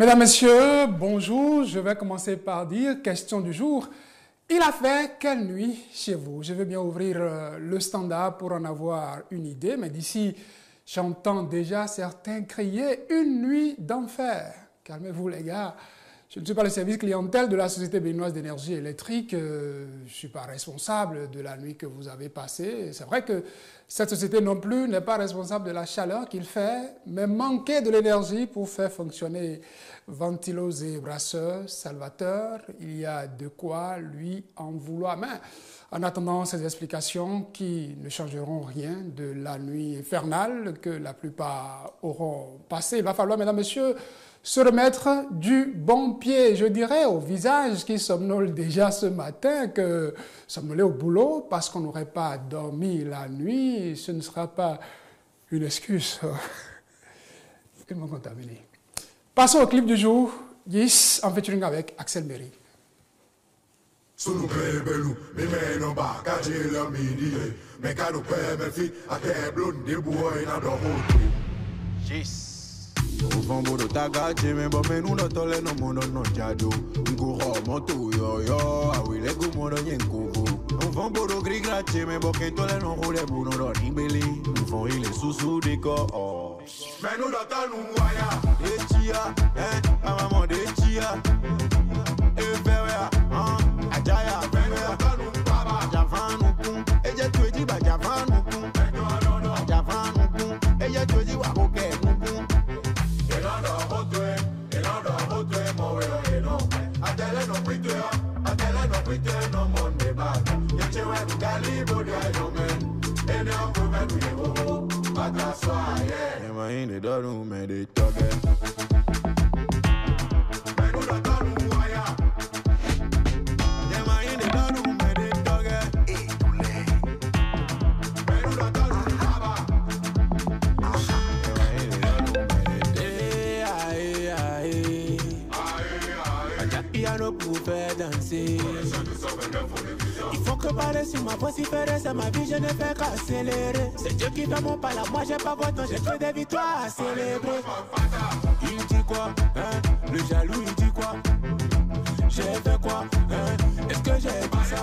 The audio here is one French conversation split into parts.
Mesdames, Messieurs, bonjour. Je vais commencer par dire, question du jour, il a fait quelle nuit chez vous? Je veux bien ouvrir le standard pour en avoir une idée, mais d'ici, j'entends déjà certains crier une nuit d'enfer. Calmez-vous les gars. Je ne suis pas le service clientèle de la Société béninoise d'énergie électrique. Je ne suis pas responsable de la nuit que vous avez passée. C'est vrai que cette société non plus n'est pas responsable de la chaleur qu'il fait, mais manquer de l'énergie pour faire fonctionner ventilos et brasseurs, Salvateur, il y a de quoi lui en vouloir. Mais en attendant ces explications qui ne changeront rien de la nuit infernale que la plupart auront passée, il va falloir, mesdames, messieurs, se remettre du bon pied, je dirais, au visage qui somnole déjà ce matin, que somnoler au boulot parce qu'on n'aurait pas dormi la nuit, ce ne sera pas une excuse. Ils m'ont contaminé. Passons au clip du jour, Yes, en featuring avec Axel Berry. Yes. Ufambo do tagache me bo menu do tole no mono no jado nguro moto yo yo awile go mono nyenkuvu ufambo do grigrache me bo kentole no role buno do nibeli ufon ile susu de ko oh menu do tanu waya echia mama mo de echia everywhere ajaya everywhere tanu baba javanu kun eje tueji ba javanu kun javanu kun eje tueji wa ko ke kun Il faut que parler sur ma voix si faire ça, ma vie je ne fais qu'accélérer. C'est Dieu qui fait mon pas là, moi j'ai pas votre j'ai que des victoires à célébrer. Il dit quoi, hein? Le jaloux il dit quoi? J'ai fait quoi, hein? Est-ce que j'ai dit ça?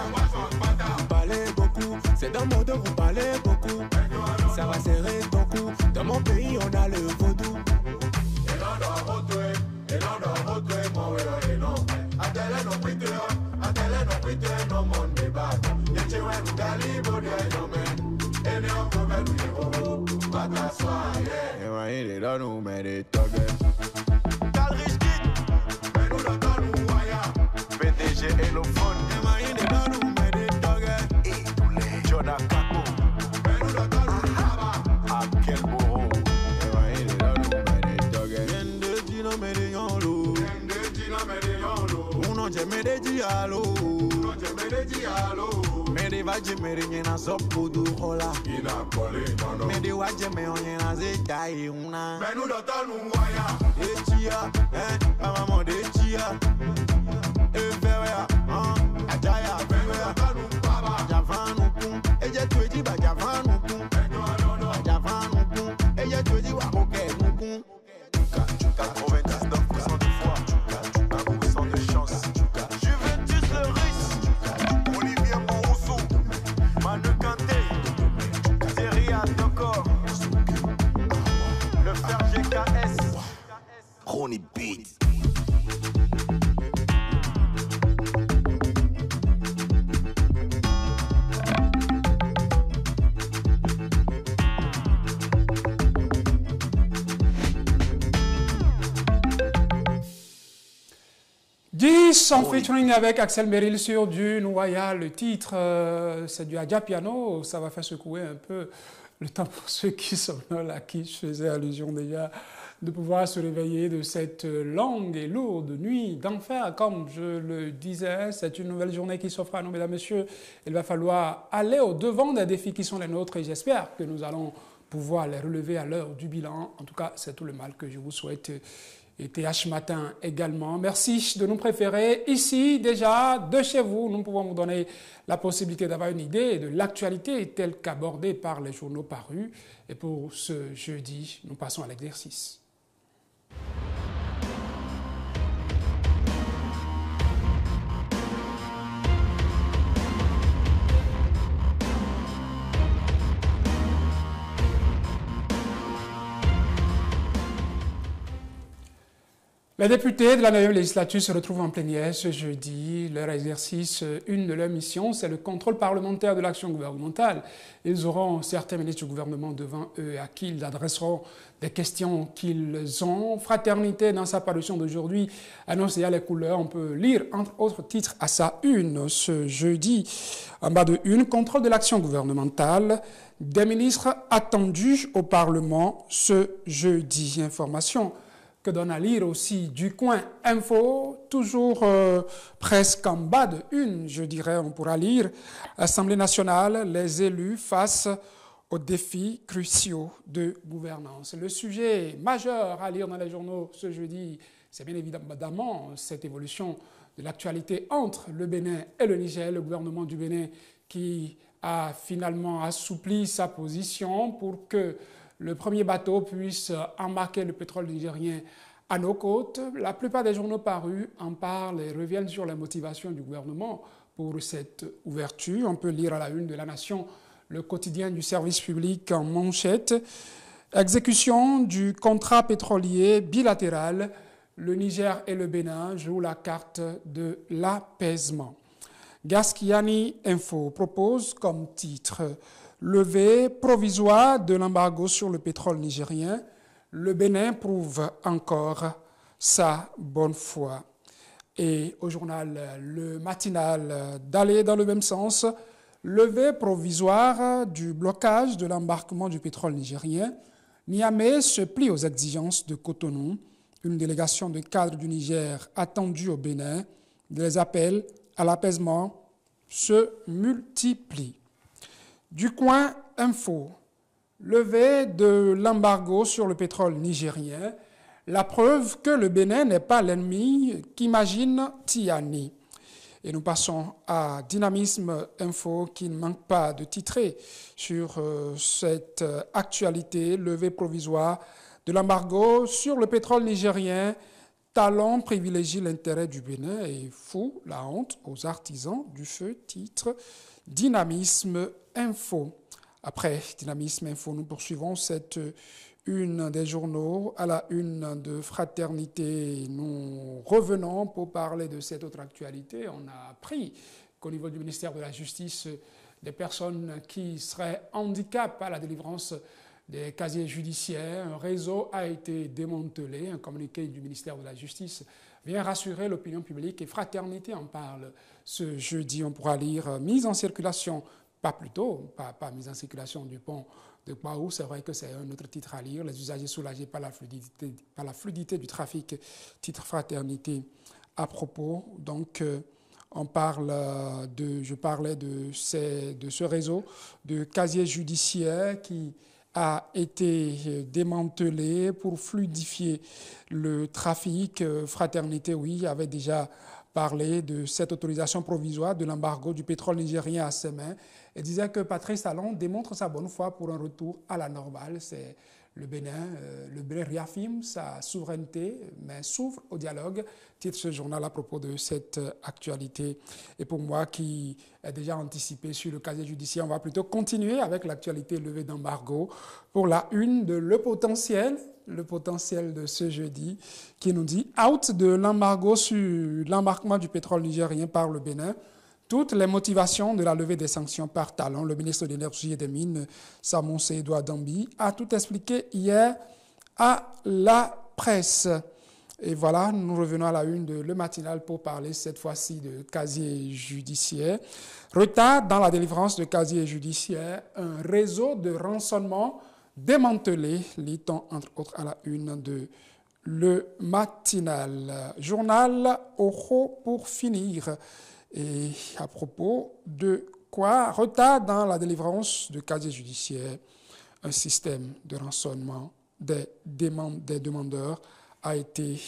Vous parlez beaucoup, c'est dans mon dos vous parlez beaucoup. Ça va serrer ton cou, dans mon pays on a le vaudou. PDG Elophone Jonah Kako Akel Boro Uno jeme de dialo Mede vaje mere nyena sopo du hola Mede waje me onyena zeta e una Menu do tanu waya Echia, mama mo de echia Everywhere, ajaya everywhere baba Javanu kun, eje tueji ba javanu kun Javanu kun, eje tueji wa koke kun 99% de foi 1% de chance Juventus le russe Olivier Morousseau Manu Kanté Seria Toko Le frère GKS Ronnie Beat En featuring avec Axel Merrill sur du Nwaya. Le titre, c'est du Adja Piano. Ça va faire secouer un peu le temps pour ceux qui somnolent, à qui je faisais allusion déjà, de pouvoir se réveiller de cette longue et lourde nuit d'enfer. Comme je le disais, c'est une nouvelle journée qui s'offre à nous, mesdames, messieurs. Il va falloir aller au-devant des défis qui sont les nôtres et j'espère que nous allons pouvoir les relever à l'heure du bilan. En tout cas, c'est tout le mal que je vous souhaite. Et TH Matin également. Merci de nous préférer. Ici, déjà, de chez vous, nous pouvons vous donner la possibilité d'avoir une idée de l'actualité telle qu'abordée par les journaux parus. Et pour ce jeudi, nous passons à l'exercice. Les députés de la 9e législature se retrouvent en plénière ce jeudi. Leur exercice, une de leurs missions, c'est le contrôle parlementaire de l'action gouvernementale. Ils auront certains ministres du gouvernement devant eux à qui ils adresseront des questions qu'ils ont. Fraternité, dans sa parution d'aujourd'hui, annonce déjà les couleurs. On peut lire, entre autres titres, à sa une ce jeudi. En bas de une, contrôle de l'action gouvernementale. Des ministres attendus au Parlement ce jeudi. Information que donne à lire aussi du Coin Info, toujours presque en bas de une, je dirais, on pourra lire. Assemblée nationale, les élus face aux défis cruciaux de gouvernance. Le sujet majeur à lire dans les journaux ce jeudi, c'est bien évidemment cette évolution de l'actualité entre le Bénin et le Niger. Le gouvernement du Bénin qui a finalement assoupli sa position pour que le premier bateau puisse embarquer le pétrole nigérien à nos côtes. La plupart des journaux parus en parlent et reviennent sur les motivations du gouvernement pour cette ouverture. On peut lire à la une de La Nation le quotidien du service public en manchette. Exécution du contrat pétrolier bilatéral. Le Niger et le Bénin jouent la carte de l'apaisement. Gaskiani Info propose comme titre levée provisoire de l'embargo sur le pétrole nigérien, le Bénin prouve encore sa bonne foi. Et au journal Le Matinal, d'aller dans le même sens, levée provisoire du blocage de l'embarquement du pétrole nigérien, Niamey se plie aux exigences de Cotonou. Une délégation de cadres du Niger attendue au Bénin, les appels à l'apaisement se multiplient. Du Coin Info, levée de l'embargo sur le pétrole nigérien, la preuve que le Bénin n'est pas l'ennemi qu'imagine Tiani. Et nous passons à Dynamisme Info qui ne manque pas de titrer sur cette actualité, levée provisoire de l'embargo sur le pétrole nigérien. Talon privilégie l'intérêt du Bénin et fout la honte aux artisans du feu, titre Dynamisme Info. Après Dynamisme Info, nous poursuivons cette une des journaux à la une de Fraternité. Nous revenons pour parler de cette autre actualité. On a appris qu'au niveau du ministère de la Justice, des personnes qui seraient handicapées à la délivrance des casiers judiciaires, un réseau a été démantelé. Un communiqué du ministère de la Justice vient rassurer l'opinion publique et Fraternité en parle ce jeudi. On pourra lire mise en circulation, pas mise en circulation du pont de Kwaou. C'est vrai que c'est un autre titre à lire. Les usagers soulagés par la fluidité du trafic, titre Fraternité à propos. Donc, je parlais de ce réseau de casiers judiciaires qui a été démantelé pour fluidifier le trafic. Fraternité, oui, avait déjà parlé de cette autorisation provisoire de l'embargo du pétrole nigérien à ses mains et disait que Patrice Talon démontre sa bonne foi pour un retour à la normale. C'est le Bénin réaffirme sa souveraineté, mais s'ouvre au dialogue, titre ce journal à propos de cette actualité. Et pour moi, qui est déjà anticipé sur le casier judiciaire, on va plutôt continuer avec l'actualité levée d'embargo pour la une de Le Potentiel de ce jeudi, qui nous dit « Out de l'embargo sur l'embarquement du pétrole nigérien par le Bénin ». Toutes les motivations de la levée des sanctions par Talon, le ministre de l'Énergie et des Mines, Samonsé Edouard Dambi, a tout expliqué hier à la presse. Et voilà, nous revenons à la une de Le Matinal pour parler cette fois-ci de casier judiciaire. Retard dans la délivrance de casier judiciaire, un réseau de rançonnement démantelé, lit-on entre autres à la une de Le Matinal. Journal Oro pour finir. Et à propos de quoi? Retard dans la délivrance de casier judiciaire, un système de rançonnement des demandeurs a été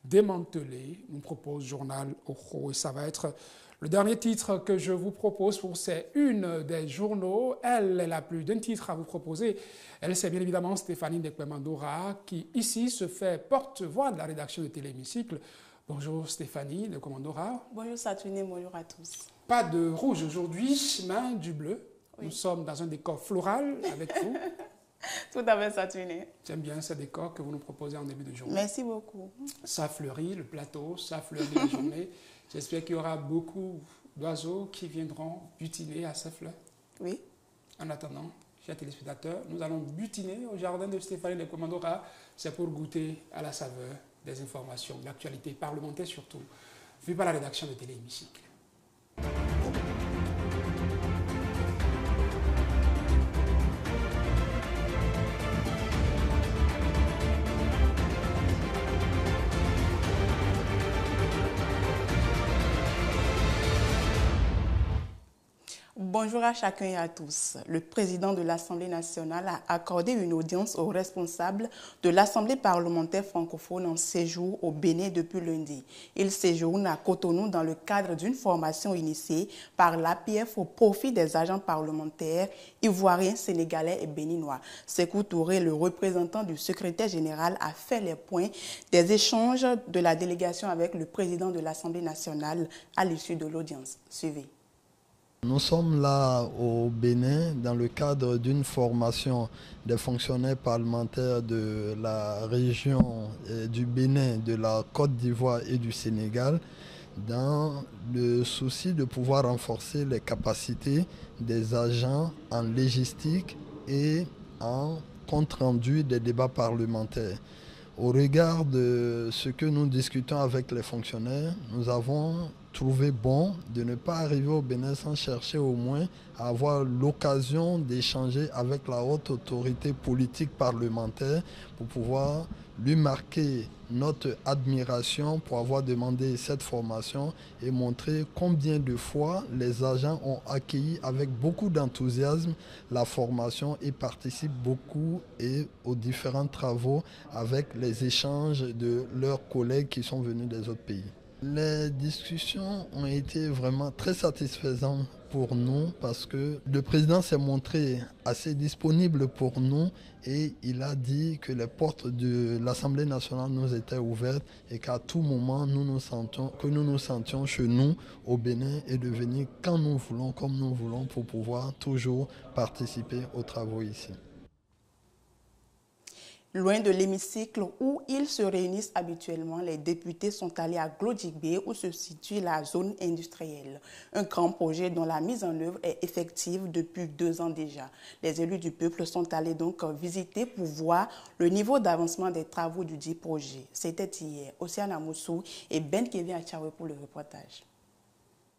démantelé, nous propose Journal Oro. Et ça va être le dernier titre que je vous propose pour ces une des journaux. Elle a plus d'un titre à vous proposer. Elle, c'est bien évidemment Stéphanie Ndekwe-Mandora qui ici se fait porte-voix de la rédaction de Téléhémicycle. Bonjour Stéphanie de Commandora. Bonjour Saturnin, bonjour à tous. Pas de rouge aujourd'hui, mais du bleu. Oui. Nous sommes dans un décor floral avec vous. Tout à fait, Saturné. J'aime bien ce décor que vous nous proposez en début de journée. Merci beaucoup. Ça fleurit, le plateau, ça fleurit la journée. J'espère qu'il y aura beaucoup d'oiseaux qui viendront butiner à ces fleurs. Oui. En attendant, chers téléspectateurs, nous allons butiner au jardin de Stéphanie de Komandora. C'est pour goûter à la saveur des informations, de l'actualité parlementaire surtout, vue par la rédaction de Télé Hémicycle. Bonjour à chacun et à tous. Le président de l'Assemblée nationale a accordé une audience aux responsables de l'Assemblée parlementaire francophone en séjour au Bénin depuis lundi. Il séjourne à Cotonou dans le cadre d'une formation initiée par l'APF au profit des agents parlementaires ivoiriens, sénégalais et béninois. Sékou Touré, le représentant du secrétaire général, a fait les points des échanges de la délégation avec le président de l'Assemblée nationale à l'issue de l'audience. Suivez. Nous sommes là au Bénin dans le cadre d'une formation des fonctionnaires parlementaires de la région du Bénin, de la Côte d'Ivoire et du Sénégal, dans le souci de pouvoir renforcer les capacités des agents en logistique et en compte-rendu des débats parlementaires. Au regard de ce que nous discutons avec les fonctionnaires, nous avons trouvé bon de ne pas arriver au Bénin sans chercher au moins à avoir l'occasion d'échanger avec la haute autorité politique parlementaire pour pouvoir lui marquer notre admiration pour avoir demandé cette formation et montrer combien de fois les agents ont accueilli avec beaucoup d'enthousiasme la formation et participent beaucoup et aux différents travaux avec les échanges de leurs collègues qui sont venus des autres pays. Les discussions ont été vraiment très satisfaisantes pour nous parce que le président s'est montré assez disponible pour nous et il a dit que les portes de l'Assemblée nationale nous étaient ouvertes et qu'à tout moment nous nous sentions chez nous au Bénin et de venir quand nous voulons, comme nous voulons pour pouvoir toujours participer aux travaux ici. Loin de l'hémicycle où ils se réunissent habituellement, les députés sont allés à Glodjigbe où se situe la zone industrielle. Un grand projet dont la mise en œuvre est effective depuis 2 ans déjà. Les élus du peuple sont allés donc visiter pour voir le niveau d'avancement des travaux du dit projet. C'était hier. Océane Amoussou et Ben Kevin Achawe pour le reportage.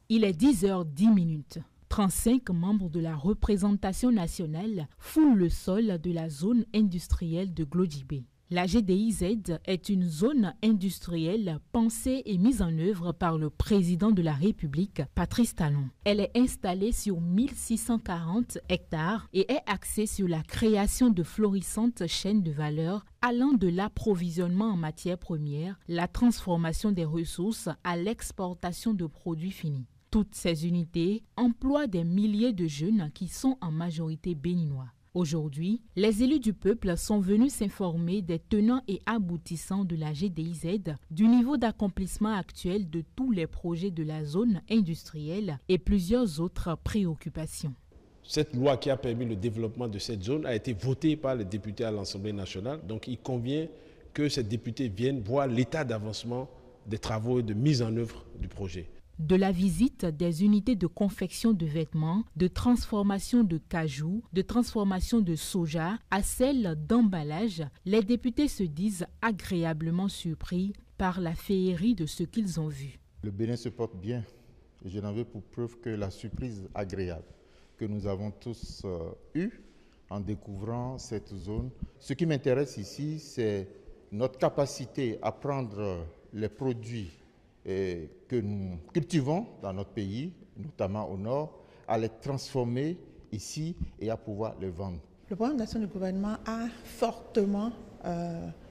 Il est 10h10. 35 membres de la représentation nationale foulent le sol de la zone industrielle de Glodjigbe. La GDIZ est une zone industrielle pensée et mise en œuvre par le président de la République, Patrice Talon. Elle est installée sur 1640 hectares et est axée sur la création de florissantes chaînes de valeur allant de l'approvisionnement en matières premières, la transformation des ressources à l'exportation de produits finis. Toutes ces unités emploient des milliers de jeunes qui sont en majorité béninois. Aujourd'hui, les élus du peuple sont venus s'informer des tenants et aboutissants de la GDIZ, du niveau d'accomplissement actuel de tous les projets de la zone industrielle et plusieurs autres préoccupations. Cette loi qui a permis le développement de cette zone a été votée par les députés à l'Assemblée nationale. Donc il convient que ces députés viennent voir l'état d'avancement des travaux et de mise en œuvre du projet. De la visite des unités de confection de vêtements, de transformation de cajou, de transformation de soja à celle d'emballage, les députés se disent agréablement surpris par la féerie de ce qu'ils ont vu. Le Bénin se porte bien et je n'en veux pour preuve que la surprise agréable que nous avons tous eue en découvrant cette zone. Ce qui m'intéresse ici, c'est notre capacité à prendre les produits que nous cultivons dans notre pays, notamment au nord, à les transformer ici et à pouvoir les vendre. Le programme d'action du gouvernement a fortement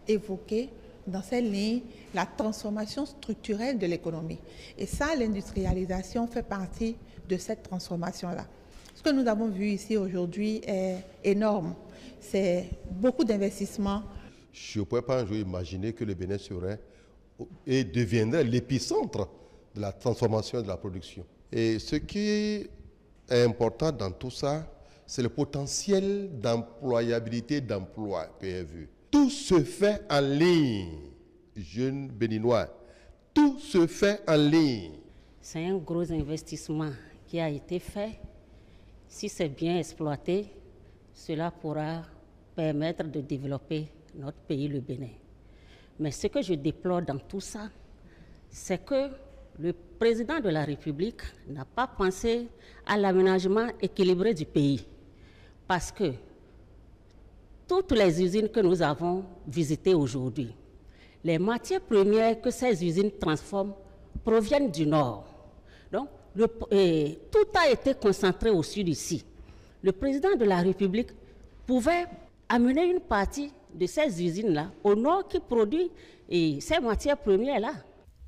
évoqué dans cette ligne la transformation structurelle de l'économie. Et ça, l'industrialisation fait partie de cette transformation-là. Ce que nous avons vu ici aujourd'hui est énorme. C'est beaucoup d'investissements. Je ne pouvais pas imaginer que le Bénin serait et deviendrait l'épicentre de la transformation et de la production. Et ce qui est important dans tout ça, c'est le potentiel d'employabilité d'emploi que j'ai vu. Tout se fait en ligne, jeunes béninois. Tout se fait en ligne. C'est un gros investissement qui a été fait. Si c'est bien exploité, cela pourra permettre de développer notre pays, le Bénin. Mais ce que je déplore dans tout ça, c'est que le président de la République n'a pas pensé à l'aménagement équilibré du pays. Parce que toutes les usines que nous avons visitées aujourd'hui, les matières premières que ces usines transforment proviennent du nord. Donc, tout a été concentré au sud ici. Le président de la République pouvait amener une partie de ces usines-là au nord qui produit ces matières premières-là.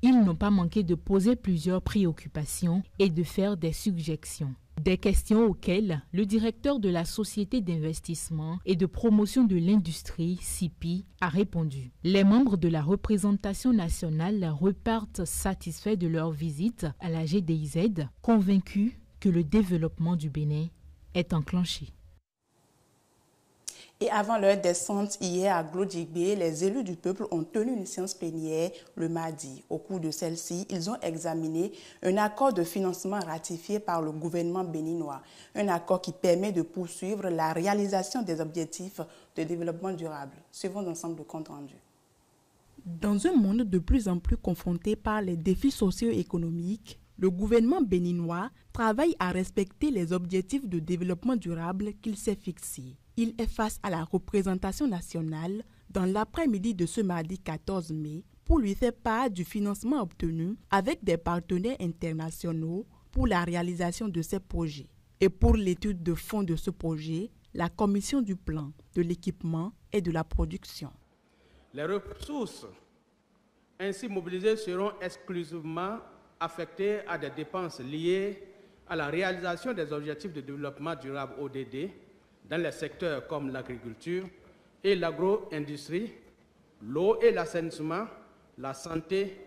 Ils n'ont pas manqué de poser plusieurs préoccupations et de faire des suggestions. Des questions auxquelles le directeur de la Société d'investissement et de promotion de l'industrie, SIPI, a répondu. Les membres de la représentation nationale repartent satisfaits de leur visite à la GDIZ, convaincus que le développement du Bénin est enclenché. Et avant leur descente hier à Glodjibé, les élus du peuple ont tenu une séance plénière le mardi. Au cours de celle-ci, ils ont examiné un accord de financement ratifié par le gouvernement béninois. Un accord qui permet de poursuivre la réalisation des objectifs de développement durable. Suivons l'ensemble du compte rendu. Dans un monde de plus en plus confronté par les défis socio-économiques, le gouvernement béninois travaille à respecter les objectifs de développement durable qu'il s'est fixés. Il est face à la représentation nationale dans l'après-midi de ce mardi 14 mai pour lui faire part du financement obtenu avec des partenaires internationaux pour la réalisation de ces projets. Et pour l'étude de fond de ce projet, la commission du plan, de l'équipement et de la production. Les ressources ainsi mobilisées seront exclusivement affectées à des dépenses liées à la réalisation des objectifs de développement durable ODD dans les secteurs comme l'agriculture et l'agro-industrie, l'eau et l'assainissement, la santé,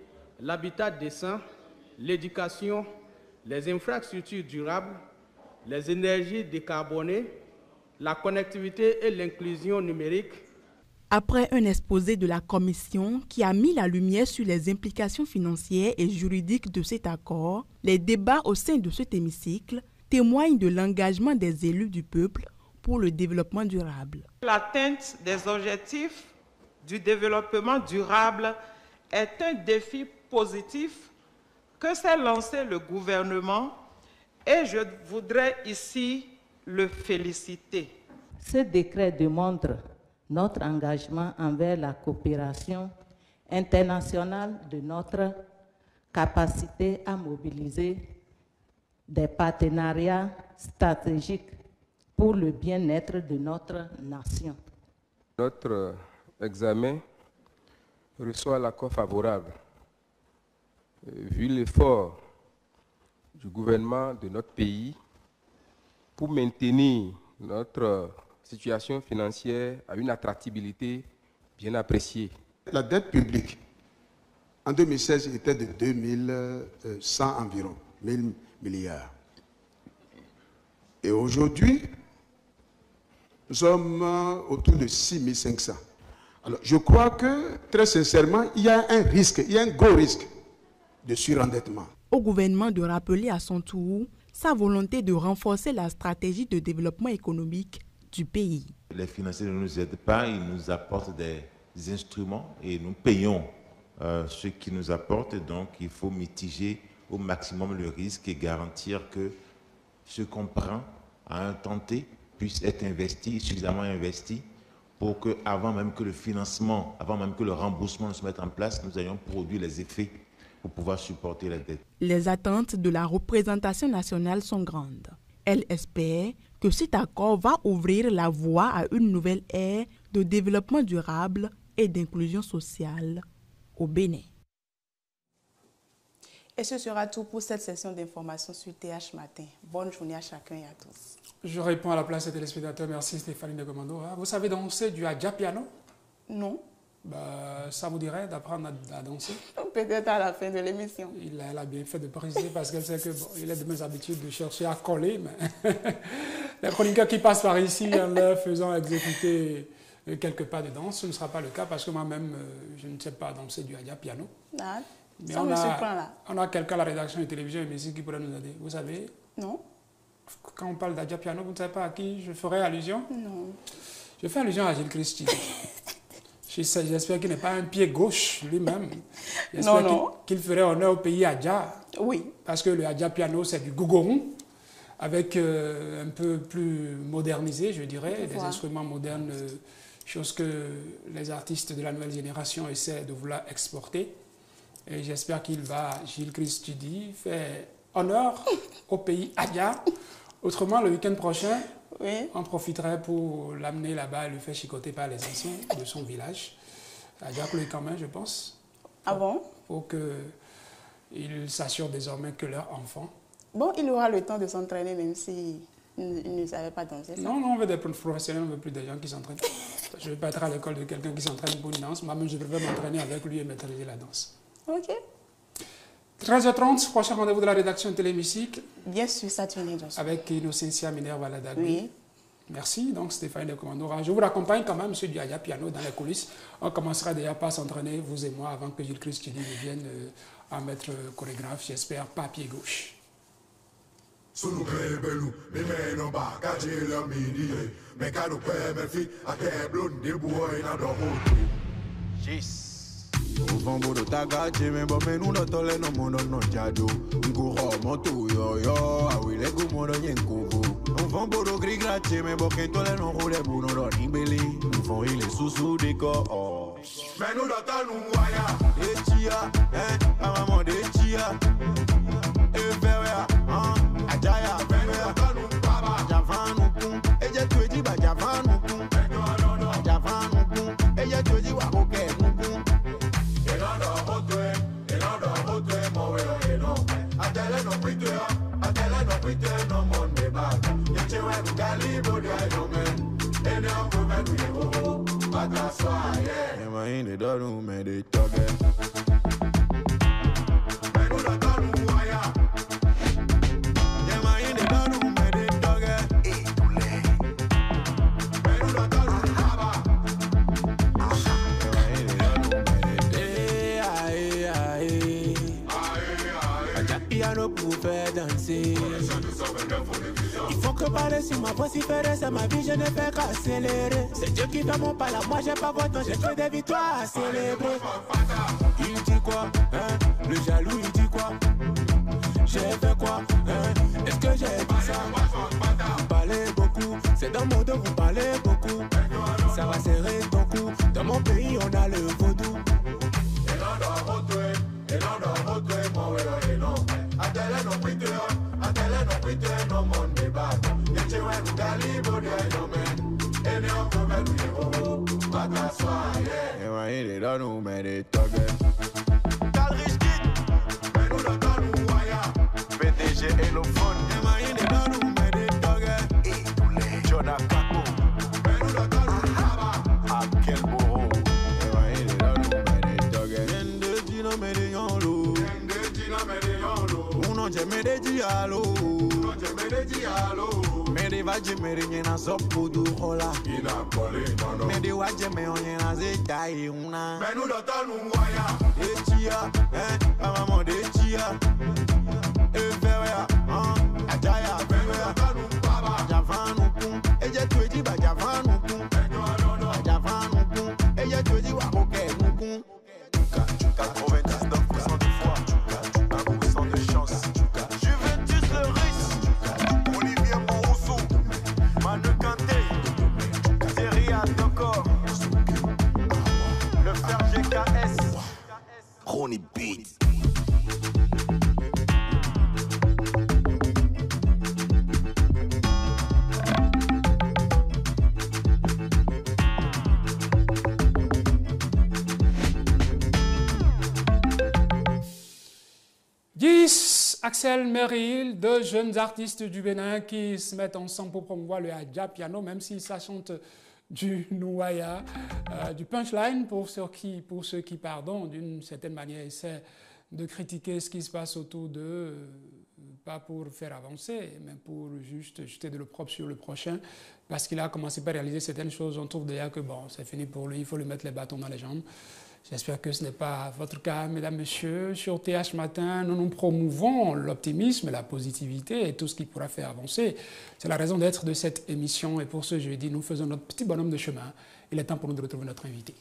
l'habitat décent, l'éducation, les infrastructures durables, les énergies décarbonées, la connectivité et l'inclusion numérique. Après un exposé de la Commission qui a mis la lumière sur les implications financières et juridiques de cet accord, les débats au sein de cet hémicycle témoignent de l'engagement des élus du peuple pour le développement durable. L'atteinte des objectifs du développement durable est un défi positif que s'est lancé le gouvernement et je voudrais ici le féliciter. Ce décret démontre notre engagement envers la coopération internationale, de notre capacité à mobiliser des partenariats stratégiques pour le bien-être de notre nation. Notre examen reçoit l'accord favorable. Vu l'effort du gouvernement de notre pays pour maintenir notre situation financière à une attractivité bien appréciée. La dette publique, en 2016, était de 2100 environ, 1000 milliards. Et aujourd'hui, nous sommes autour de 6500. Alors, je crois que, très sincèrement, il y a un risque, il y a un gros risque de surendettement. Au gouvernement de rappeler à son tour sa volonté de renforcer la stratégie de développement économique du pays. Les financiers ne nous aident pas, ils nous apportent des instruments et nous payons ce qu'ils nous apportent. Donc, il faut mitiger au maximum le risque et garantir que ce qu'on prend à un temps T puisse être investi, suffisamment investi, pour que, avant même que le financement, avant même que le remboursement ne se mette en place, nous ayons produit les effets pour pouvoir supporter la dette. Les attentes de la représentation nationale sont grandes. Elle espère que cet accord va ouvrir la voie à une nouvelle ère de développement durable et d'inclusion sociale au Bénin. Et ce sera tout pour cette session d'information sur TH Matin. Bonne journée à chacun et à tous. Je réponds à la place des téléspectateurs. Merci Stéphanie de Commando. Vous savez danser du Adja Piano? Non. Ça vous dirait d'apprendre à danser? Peut-être à la fin de l'émission. Elle a bien fait de préciser parce qu'elle sait qu'il est de mes habitudes de chercher à coller. Mais les chroniqueurs qui passent par ici en leur faisant exécuter quelques pas de danse. Ce ne sera pas le cas parce que moi-même, je ne sais pas danser du Adja piano. Ah, mais ça me surprend là. On a quelqu'un à la rédaction de télévision et musique qui pourrait nous aider. Vous savez? Non. Quand on parle d'Adja piano, vous ne savez pas à qui je ferai allusion? Non. Je fais allusion à Gilles Christie. J'espère qu'il n'est pas un pied gauche lui-même. J'espère qu'il ferait honneur au pays Adja. Oui. Parce que le Adja piano, c'est du gogoron, avec un peu plus modernisé, je dirais, des instruments modernes, chose que les artistes de la nouvelle génération essaient de vouloir exporter. Et j'espère qu'il va, Gilles Christie, faire honneur au pays Adja. Autrement, le week-end prochain, on profiterait pour l'amener là-bas et le faire chicoter par les anciens de son village, à Diakoulé-Camin, je pense. Ah bon? Pour qu'ils s'assurent désormais que leur enfant... Bon, il aura le temps de s'entraîner même s'il ne savait pas danser. Ça. Non, on veut des professionnels, on ne veut plus des gens qui s'entraînent. Je ne vais pas être à l'école de quelqu'un qui s'entraîne pour une danse. Moi-même, je devrais m'entraîner avec lui et maîtriser la danse. Ok. 13h30, prochain rendez-vous de la rédaction de Télémusique. Bien sûr, ça tient bien. Avec Innocentia Minerva Ladagui. Oui. Merci, donc Stéphane de Commandora. Je vous raccompagne quand même, M. Diaya Piano, dans les coulisses. On commencera déjà par s'entraîner, vous et moi, avant que Gilles Christie ne vienne en maître chorégraphe, j'espère, pas pied gauche. Ufambudo tagache membo menudo tole no mundo no jado Nguho motu yo yo awile gumodo nyenkubu Ufambudo grigrache membo kentole no hule buno do nimbeli Ufo ile susu diko oh Menudo tonu waya Echia amamo de echia Evewea ajaya Menudo tonu baba Javanu kun eje tueji ba javanu kun Javanu kun eje tueji wa koke kun Il faut que parler sur ma voix si faire c'est ma vie, je ne fais qu'accélérer. C'est Dieu qui fait mon pas là, moi j'ai pas votre temps, j'ai que des victoires à célébrer. Il dit quoi, hein? Le jaloux il dit quoi? J'ai fait quoi, hein? Est-ce que j'ai dit ça? Vous parlez beaucoup, c'est dans mon dos, vous parlez beaucoup. Ça va serrer ton cou, dans mon pays on a le vaudou. PDG Elophone Jonah Kako Akel Boro Uno jeme de dialo Mede vaje mere na zopu du hola Mede waje me onye na zeta e una Menudo tonu waya Echia amamo de echia Evewea ajaya Menudo tonu baba Javanu kun eje tueji ba javanu kun Javanu kun eje tueji wa koke kun 99% de foi 1% de chance Juventus le russe Olivier Morousseau Manu Kanté Seria Doko Le frère GKS Ronnie Beat Axel Merrill, deux jeunes artistes du Bénin qui se mettent ensemble pour promouvoir le Adja Piano, même si ça chante du Nouaya, du punchline pour ceux qui d'une certaine manière, essaient de critiquer ce qui se passe autour d'eux pas pour faire avancer, mais pour juste jeter de l'opprobre sur le prochain, parce qu'il a commencé par réaliser certaines choses. On trouve déjà que bon, c'est fini pour lui, il faut lui mettre les bâtons dans les jambes. J'espère que ce n'est pas votre cas, mesdames, messieurs. Sur TH Matin, nous promouvons l'optimisme, la positivité et tout ce qui pourra faire avancer. C'est la raison d'être de cette émission. Et pour ce jeudi, nous faisons notre petit bonhomme de chemin. Il est temps pour nous de retrouver notre invité.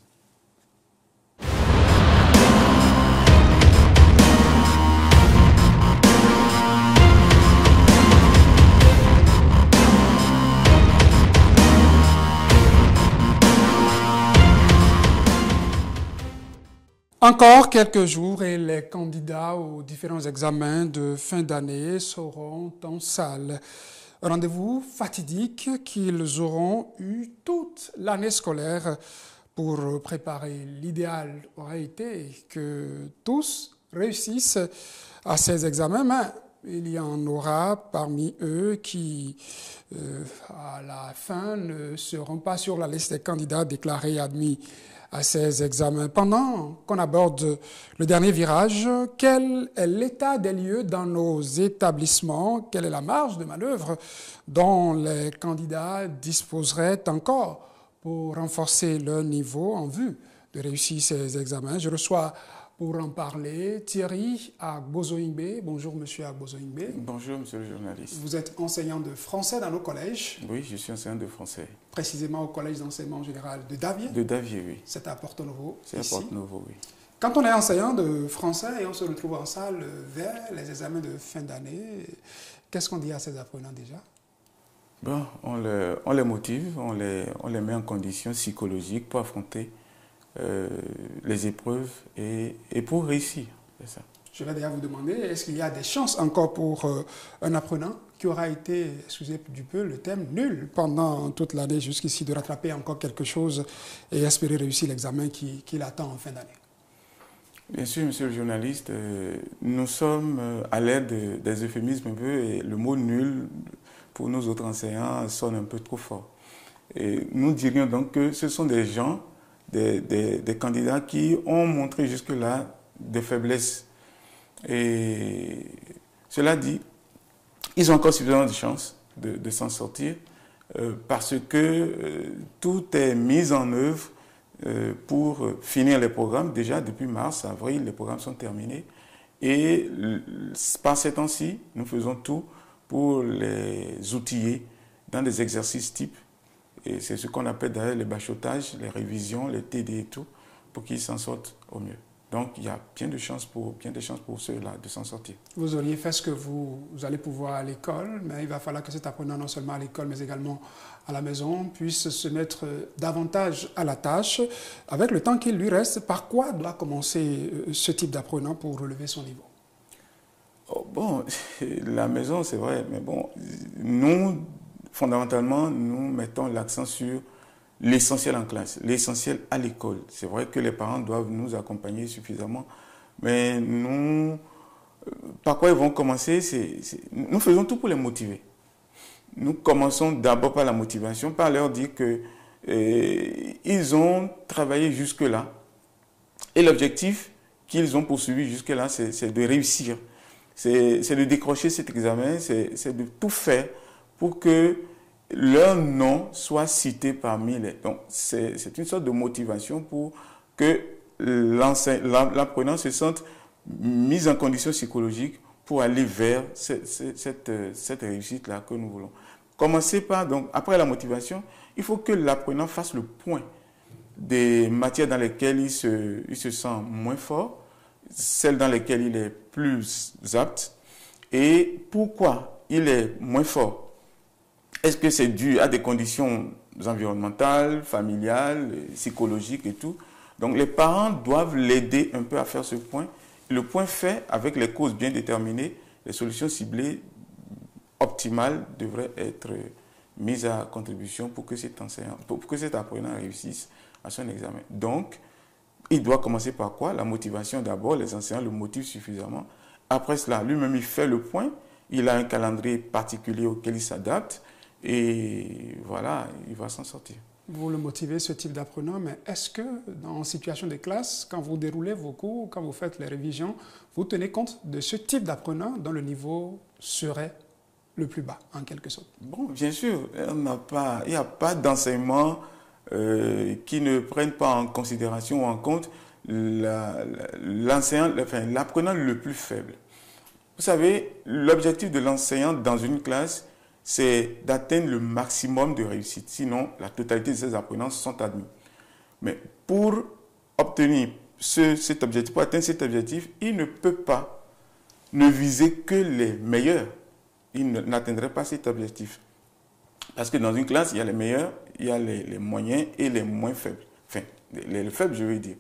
Encore quelques jours et les candidats aux différents examens de fin d'année seront en salle. Rendez-vous fatidique qu'ils auront eu toute l'année scolaire pour préparer. L'idéal aurait été que tous réussissent à ces examens, mais il y en aura parmi eux qui, à la fin, ne seront pas sur la liste des candidats déclarés admis à ces examens. Pendant qu'on aborde le dernier virage, quel est l'état des lieux dans nos établissements? Quelle est la marge de manœuvre dont les candidats disposeraient encore pour renforcer leur niveau en vue de réussir ces examens? Je reçois pour en parler Thierry Agbozoingbe. Bonjour Monsieur Agbozoingbe. Bonjour Monsieur le journaliste. Vous êtes enseignant de français dans nos collèges? Oui, je suis enseignant de français. Précisément au collège d'enseignement général de Davier? De Davier, oui. C'est à Porto Novo. C'est à Porto Novo, oui. Quand on est enseignant de français et on se retrouve en salle vers les examens de fin d'année, qu'est-ce qu'on dit à ces apprenants déjà? Bon, on les motive, on les met en condition psychologique pour affronter les épreuves et pour réussir. C'est ça. Je vais d'ailleurs vous demander, est-ce qu'il y a des chances encore pour un apprenant qui aura été, excusez du peu le thème, nul pendant toute l'année jusqu'ici, de rattraper encore quelque chose et espérer réussir l'examen qui l'attend en fin d'année? Bien sûr, monsieur le journaliste, nous sommes à l'aide des euphémismes un peu, et le mot nul pour nos autres enseignants sonne un peu trop fort. Et nous dirions donc que ce sont des gens, des candidats qui ont montré jusque-là des faiblesses. Et cela dit, ils ont encore suffisamment de chances de s'en sortir parce que tout est mis en œuvre pour finir les programmes. Déjà depuis mars, avril, les programmes sont terminés. Et par ces temps-ci, nous faisons tout pour les outiller dans des exercices types. Et c'est ce qu'on appelle d'ailleurs les bachotages, les révisions, les TD et tout, pour qu'ils s'en sortent au mieux. Donc il y a bien de chances pour ceux-là de s'en sortir. Vous auriez fait ce que vous allez pouvoir à l'école, mais il va falloir que cet apprenant, non seulement à l'école, mais également à la maison, puisse se mettre davantage à la tâche. Avec le temps qu'il lui reste, par quoi doit commencer ce type d'apprenant pour relever son niveau? Oh, bon, la maison, c'est vrai, mais bon, nous, fondamentalement, nous mettons l'accent sur l'essentiel en classe, l'essentiel à l'école. C'est vrai que les parents doivent nous accompagner suffisamment, mais nous, par quoi ils vont commencer, nous faisons tout pour les motiver. Nous commençons d'abord par la motivation, par leur dire qu'ils ont travaillé jusque-là. Et l'objectif qu'ils ont poursuivi jusque-là, c'est de réussir. C'est de décrocher cet examen, c'est de tout faire pour que leur nom soit cité parmi les... Donc, c'est une sorte de motivation pour que l'apprenant se sente mis en condition psychologique pour aller vers cette réussite-là que nous voulons. Commencer par, donc, après la motivation, il faut que l'apprenant fasse le point des matières dans lesquelles il se sent moins fort, celles dans lesquelles il est plus apte, et pourquoi il est moins fort. Est-ce que c'est dû à des conditions environnementales, familiales, psychologiques et tout? Donc les parents doivent l'aider un peu à faire ce point. Le point fait, avec les causes bien déterminées, les solutions ciblées optimales devraient être mises à contribution pour que cet apprenant réussisse à son examen. Donc, il doit commencer par quoi? La motivation d'abord, les enseignants le motivent suffisamment. Après cela, lui-même, il fait le point. Il a un calendrier particulier auquel il s'adapte. Et voilà, il va s'en sortir. vous le motivez, ce type d'apprenant, mais est-ce que, en situation de classe, quand vous déroulez vos cours, quand vous faites les révisions, vous tenez compte de ce type d'apprenant dont le niveau serait le plus bas, en quelque sorte? Bon, bien sûr, il n'y a pas d'enseignement qui ne prenne pas en considération ou en compte l'apprenant le plus faible. Vous savez, l'objectif de l'enseignant dans une classe, c'est d'atteindre le maximum de réussite. Sinon, la totalité de ces apprenants sont admis. Mais pour obtenir cet objectif, pour atteindre cet objectif, il ne peut pas ne viser que les meilleurs. Il n'atteindrait pas cet objectif. Parce que dans une classe, il y a les meilleurs, il y a les moyens et les moins faibles. Enfin, les faibles, je veux dire.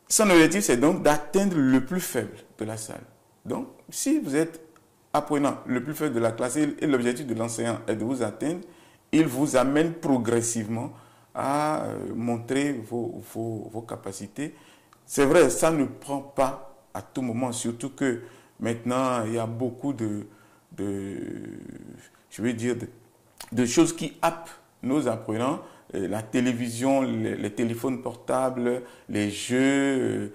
Son objectif, c'est donc d'atteindre le plus faible de la salle. Donc, si vous êtes apprenant le plus faible de la classe et l'objectif de l'enseignant est de vous atteindre, il vous amène progressivement à montrer vos capacités. C'est vrai, ça ne prend pas à tout moment, surtout que maintenant, il y a beaucoup de choses qui happent nos apprenants. La télévision, les téléphones portables, les jeux,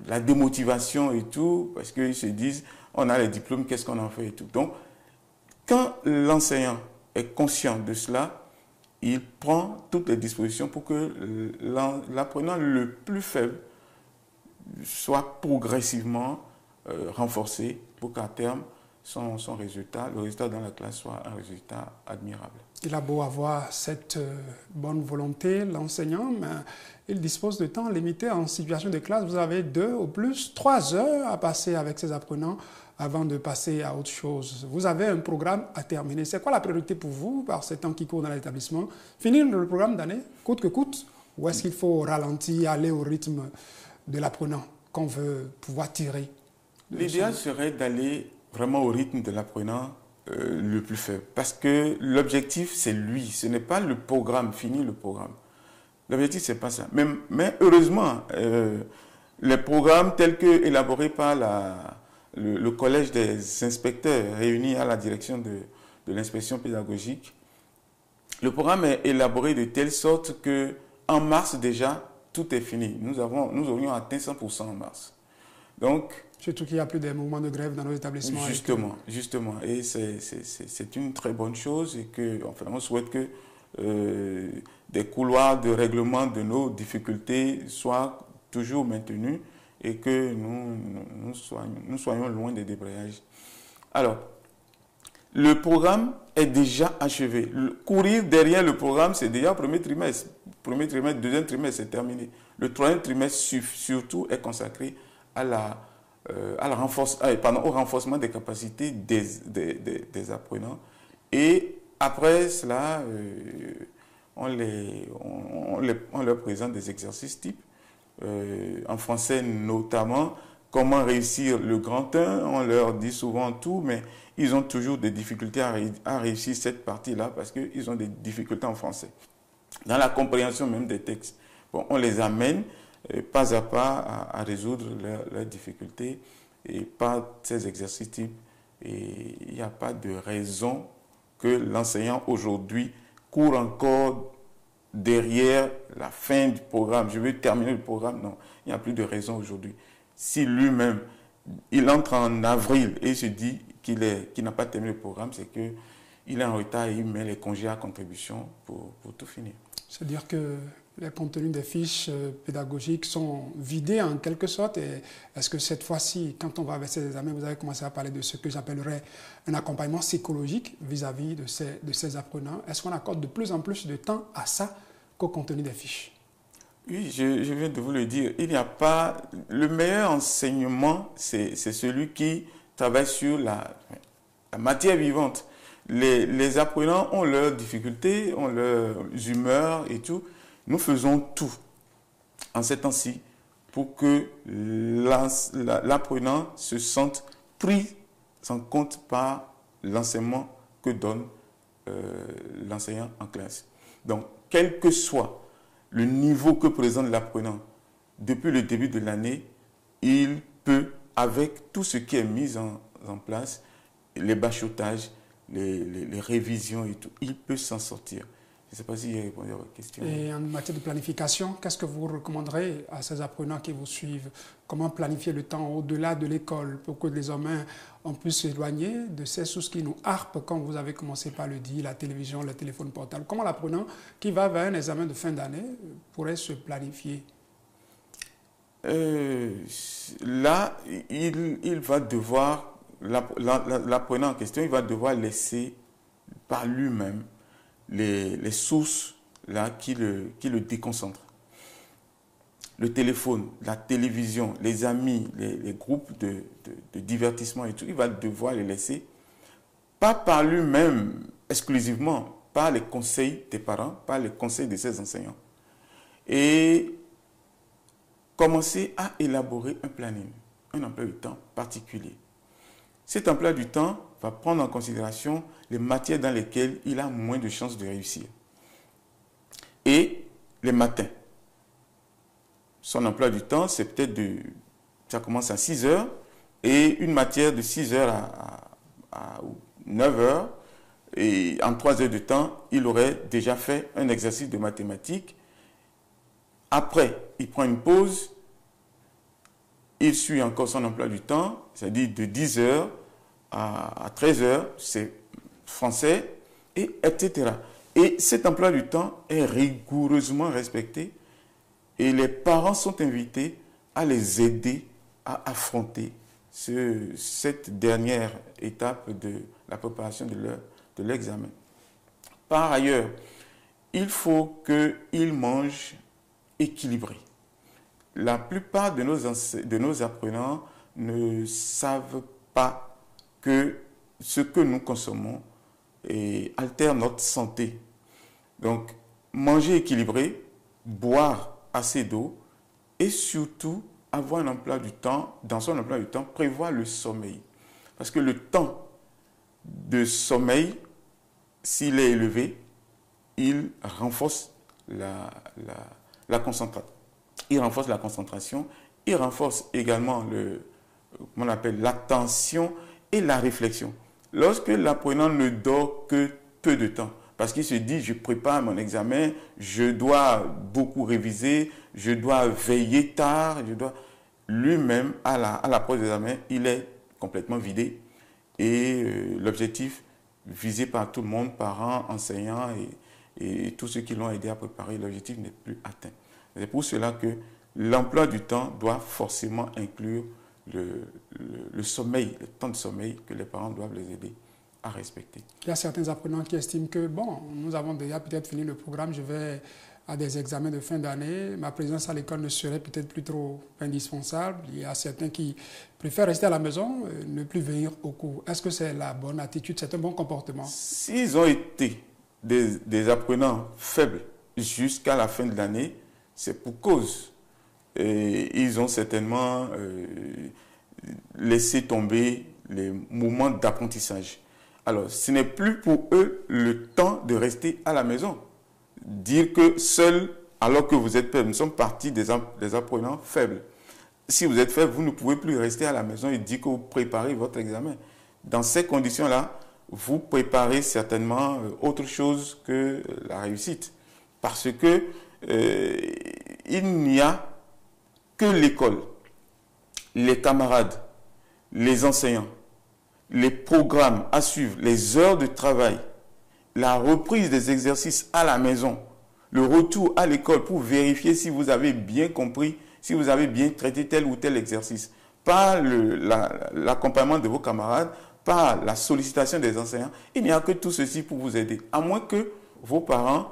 la démotivation et tout, parce qu'ils se disent, on a les diplômes, qu'est-ce qu'on en fait et tout. Donc, quand l'enseignant est conscient de cela, il prend toutes les dispositions pour que l'apprenant le plus faible soit progressivement renforcé pour qu'à terme, le résultat dans la classe soit un résultat admirable. Il a beau avoir cette bonne volonté, l'enseignant, mais il dispose de temps limité en situation de classe. Vous avez 2 ou plus, 3 heures à passer avec ses apprenants avant de passer à autre chose. Vous avez un programme à terminer. C'est quoi la priorité pour vous par ces temps qui courent dans l'établissement? Finir le programme d'année, coûte que coûte, ou est-ce qu'il faut ralentir, aller au rythme de l'apprenant qu'on veut pouvoir tirer? L'idéal serait d'aller vraiment au rythme de l'apprenant le plus faible. Parce que l'objectif, c'est lui. Ce n'est pas le programme, finir le programme. L'objectif, ce n'est pas ça. Mais heureusement, les programmes tels que élaborés par le collège des inspecteurs réunis à la direction de l'inspection pédagogique, le programme est élaboré de telle sorte qu'en mars déjà, tout est fini. Nous aurions atteint 100% en mars. Donc, surtout qu'il n'y a plus de mouvements de grève dans nos établissements. Justement. Et c'est une très bonne chose et on souhaite que des couloirs de règlement de nos difficultés soient toujours maintenus et que nous soyons loin des débrayages. Alors, le programme est déjà achevé. Courir derrière le programme, c'est déjà le premier trimestre. Premier trimestre, deuxième trimestre, c'est terminé. Le troisième trimestre, surtout, est consacré au renforcement des capacités des apprenants. Et après cela, on leur présente des exercices types, en français notamment, comment réussir le grand 1. On leur dit souvent tout, mais ils ont toujours des difficultés à réussir cette partie-là parce qu'ils ont des difficultés en français. Dans la compréhension même des textes. Bon, on les amène pas à pas à résoudre leurs difficultés et par ces exercices types. Et il n'y a pas de raison que l'enseignant aujourd'hui court encore derrière la fin du programme. Je veux terminer le programme. Non, il n'y a plus de raison aujourd'hui. Si lui-même, il entre en avril et se dit qu'il n'a pas terminé le programme, c'est qu'il est en retard et il met les congés à contribution pour tout finir. C'est-à-dire que les contenus des fiches pédagogiques sont vidés en quelque sorte. Et est-ce que cette fois-ci, quand on va verser les examens, vous avez commencé à parler de ce que j'appellerais un accompagnement psychologique vis-à-vis de ces apprenants? Est-ce qu'on accorde de plus en plus de temps à ça qu'au contenu des fiches? Oui, je viens de vous le dire. Il n'y a pas... Le meilleur enseignement, c'est celui qui travaille sur la matière vivante. Les apprenants ont leurs difficultés, ont leurs humeurs et tout. Nous faisons tout en ces temps-ci pour que l'apprenant se sente pris en compte par l'enseignement que donne l'enseignant en classe. Donc, quel que soit le niveau que présente l'apprenant depuis le début de l'année, il peut, avec tout ce qui est mis en place, les bachotages, les révisions et tout, il peut s'en sortir. Je ne sais pas si j'ai répondu à votre question. Et en matière de planification, qu'est-ce que vous recommanderez à ces apprenants qui vous suivent? Comment planifier le temps au-delà de l'école pour que désormais on puisse s'éloigner de ces sources qui nous harpent, comme vous avez commencé par le dire, la télévision, le téléphone portable? Comment l'apprenant qui va vers un examen de fin d'année pourrait se planifier? Là, il va devoir, l'apprenant en question, il va devoir laisser par lui-même les sources là, qui le déconcentrent. Le téléphone, la télévision, les amis, les groupes de divertissement et tout, il va devoir les laisser, pas par lui-même exclusivement, par les conseils des parents, par les conseils de ses enseignants. Et commencer à élaborer un planning, un emploi du temps particulier. Cet emploi du temps va prendre en considération les matières dans lesquelles il a moins de chances de réussir. Et les matins. Son emploi du temps, c'est peut-être ça commence à 6 heures, et une matière de 6 heures à 9 heures, et en 3 heures de temps, il aurait déjà fait un exercice de mathématiques. Après, il prend une pause, il suit encore son emploi du temps, c'est-à-dire de 10 heures à 13 heures, c'est français, et etc. Et cet emploi du temps est rigoureusement respecté et les parents sont invités à les aider à affronter cette dernière étape de la préparation de l'examen. Par ailleurs, il faut qu'ils mangent équilibré. La plupart de nos apprenants ne savent pas que ce que nous consommons altère notre santé. Donc, manger équilibré, boire assez d'eau et surtout avoir un emploi du temps, dans son emploi du temps, prévoir le sommeil. Parce que le temps de sommeil, s'il est élevé, il renforce la concentration. Il renforce la concentration, il renforce également on appelle l'attention et la réflexion. Lorsque l'apprenant ne dort que peu de temps, parce qu'il se dit, je prépare mon examen, je dois beaucoup réviser, je dois veiller tard, lui-même, à l'approche de l'examen, il est complètement vidé. Et l'objectif visé par tout le monde, parents, enseignants et tous ceux qui l'ont aidé à préparer, l'objectif n'est plus atteint. C'est pour cela que l'emploi du temps doit forcément inclure le sommeil, le temps de sommeil que les parents doivent les aider à respecter. Il y a certains apprenants qui estiment que, bon, nous avons déjà peut-être fini le programme, je vais à des examens de fin d'année, ma présence à l'école ne serait peut-être plus trop indispensable. Il y a certains qui préfèrent rester à la maison, ne plus venir au cours. Est-ce que c'est la bonne attitude, c'est un bon comportement? S'ils ont été des apprenants faibles jusqu'à la fin de l'année, c'est pour cause. Et ils ont certainement laissé tomber les moments d'apprentissage. Alors, ce n'est plus pour eux le temps de rester à la maison. Dire que seul, alors que vous êtes faible, nous sommes partis des apprenants faibles. Si vous êtes faible, vous ne pouvez plus rester à la maison et dire que vous préparez votre examen. Dans ces conditions-là, vous préparez certainement autre chose que la réussite. Parce que il n'y a que l'école, les camarades, les enseignants, les programmes à suivre, les heures de travail, la reprise des exercices à la maison, le retour à l'école pour vérifier si vous avez bien compris, si vous avez bien traité tel ou tel exercice, par l'accompagnement de vos camarades, par la sollicitation des enseignants. Il n'y a que tout ceci pour vous aider, à moins que vos parents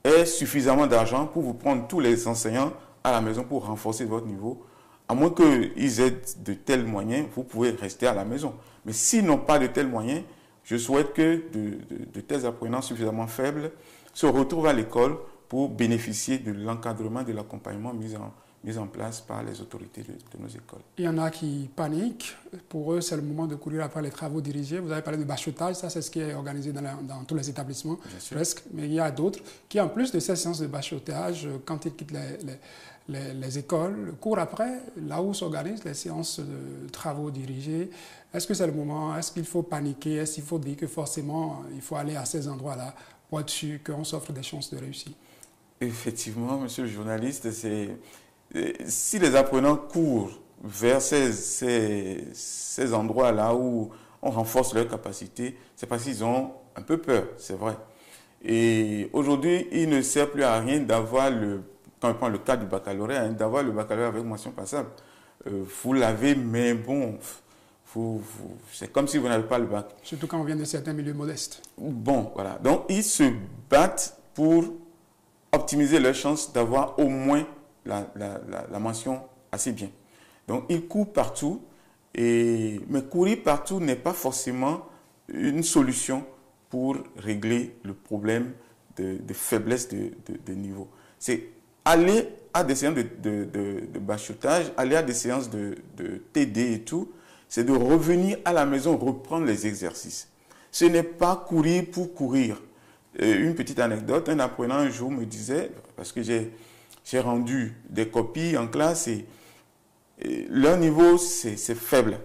aient suffisamment d'argent pour vous prendre tous les enseignants à la maison pour renforcer votre niveau. À moins qu'ils aient de tels moyens, vous pouvez rester à la maison. Mais s'ils n'ont pas de tels moyens, je souhaite que de tels apprenants suffisamment faibles se retrouvent à l'école pour bénéficier de l'encadrement, de l'accompagnement mis en place par les autorités de nos écoles. Il y en a qui paniquent. Pour eux, c'est le moment de courir après les travaux dirigés. Vous avez parlé de bachotage, ça c'est ce qui est organisé dans tous les établissements, presque. Mais il y a d'autres qui, en plus de ces séances de bachotage, quand ils quittent les écoles courent après, là où s'organisent les séances de travaux dirigés. Est-ce que c'est le moment? Est-ce qu'il faut paniquer? Est-ce qu'il faut dire que forcément, il faut aller à ces endroits-là pour être sûr qu'on s'offre des chances de réussir? Effectivement, monsieur le journaliste, si les apprenants courent vers ces endroits-là où on renforce leur capacité, c'est parce qu'ils ont un peu peur, c'est vrai. Et aujourd'hui, il ne sert plus à rien d'avoir quand on prend le cas du baccalauréat, d'avoir le baccalauréat avec mention passable. Vous l'avez, mais bon, c'est comme si vous n'avez pas le bac. Surtout quand on vient de certains milieux modestes. Bon, voilà. Donc, ils se battent pour optimiser leurs chances d'avoir au moins la mention assez bien. Donc, ils courent partout, mais courir partout n'est pas forcément une solution pour régler le problème de faiblesse de niveau. C'est aller à des séances de bachotage, aller à des séances de TD et tout, c'est de revenir à la maison, reprendre les exercices. Ce n'est pas courir pour courir. Une petite anecdote, un apprenant un jour me disait, parce que j'ai rendu des copies en classe et leur niveau c'est faible.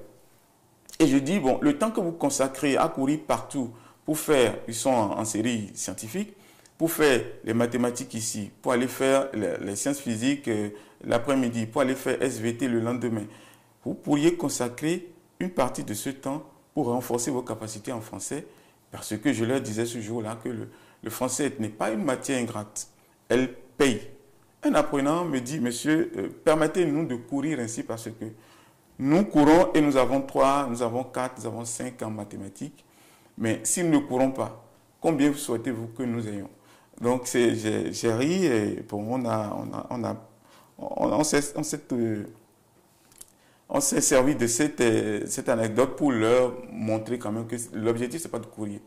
Et je dis, bon, le temps que vous consacrez à courir partout pour faire, ils sont en série scientifique, pour faire les mathématiques ici, pour aller faire les sciences physiques l'après-midi, pour aller faire SVT le lendemain, vous pourriez consacrer une partie de ce temps pour renforcer vos capacités en français, parce que je leur disais ce jour-là que le français n'est pas une matière ingrate, elle paye. Un apprenant me dit, monsieur, permettez-nous de courir ainsi parce que nous courons et nous avons 3, nous avons 4, nous avons 5 en mathématiques, mais si nous ne courons pas, combien souhaitez-vous que nous ayons? Donc j'ai ri et bon, on s'est servi de cette anecdote pour leur montrer quand même que l'objectif, ce n'est pas de courir.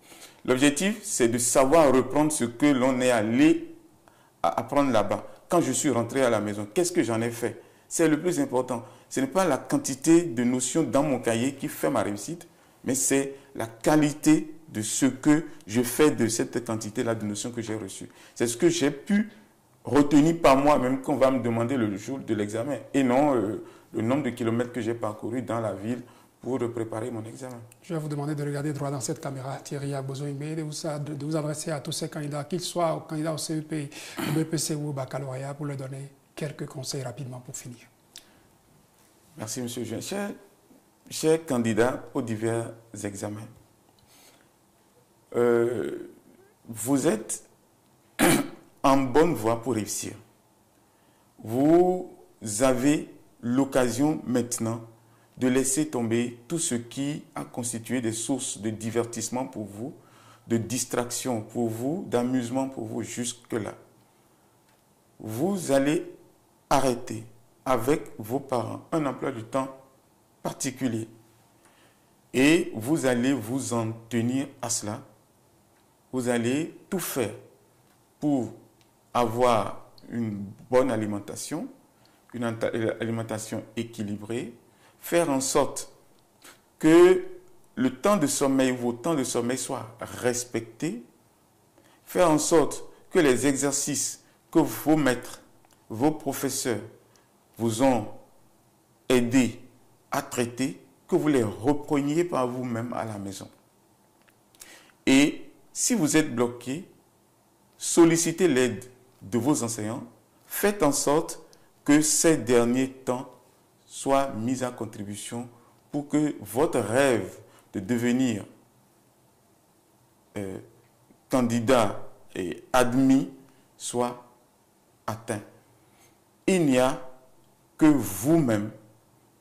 L'objectif, c'est de savoir reprendre ce que l'on est allé apprendre là-bas. Quand je suis rentré à la maison, qu'est-ce que j'en ai fait? C'est le plus important. Ce n'est pas la quantité de notions dans mon cahier qui fait ma réussite, mais c'est la qualité de ce que je fais de cette quantité-là de notions que j'ai reçues. C'est ce que j'ai pu retenir par moi-même qu'on va me demander le jour de l'examen, et non le nombre de kilomètres que j'ai parcouru dans la ville pour préparer mon examen. Je vais vous demander de regarder droit dans cette caméra, Thierry Abozo-Imbe, de vous adresser à tous ces candidats, qu'ils soient candidats au CEP, au BPC ou au baccalauréat, pour leur donner quelques conseils rapidement pour finir. Merci, M. Juin. Chers candidats aux divers examens, vous êtes en bonne voie pour réussir. Vous avez l'occasion maintenant de laisser tomber tout ce qui a constitué des sources de divertissement pour vous, de distraction pour vous, d'amusement pour vous jusque-là. Vous allez arrêter avec vos parents un emploi du temps particulier et vous allez vous en tenir à cela. Vous allez tout faire pour avoir une bonne alimentation, une alimentation équilibrée, faire en sorte que le temps de sommeil, vos temps de sommeil soient respectés, faire en sorte que les exercices que vos maîtres, vos professeurs vous ont aidé à traiter, que vous les repreniez par vous-même à la maison. Et si vous êtes bloqué, sollicitez l'aide de vos enseignants, faites en sorte que ces derniers temps soient mis à contribution pour que votre rêve de devenir candidat et admis soit atteint. Il n'y a que vous-même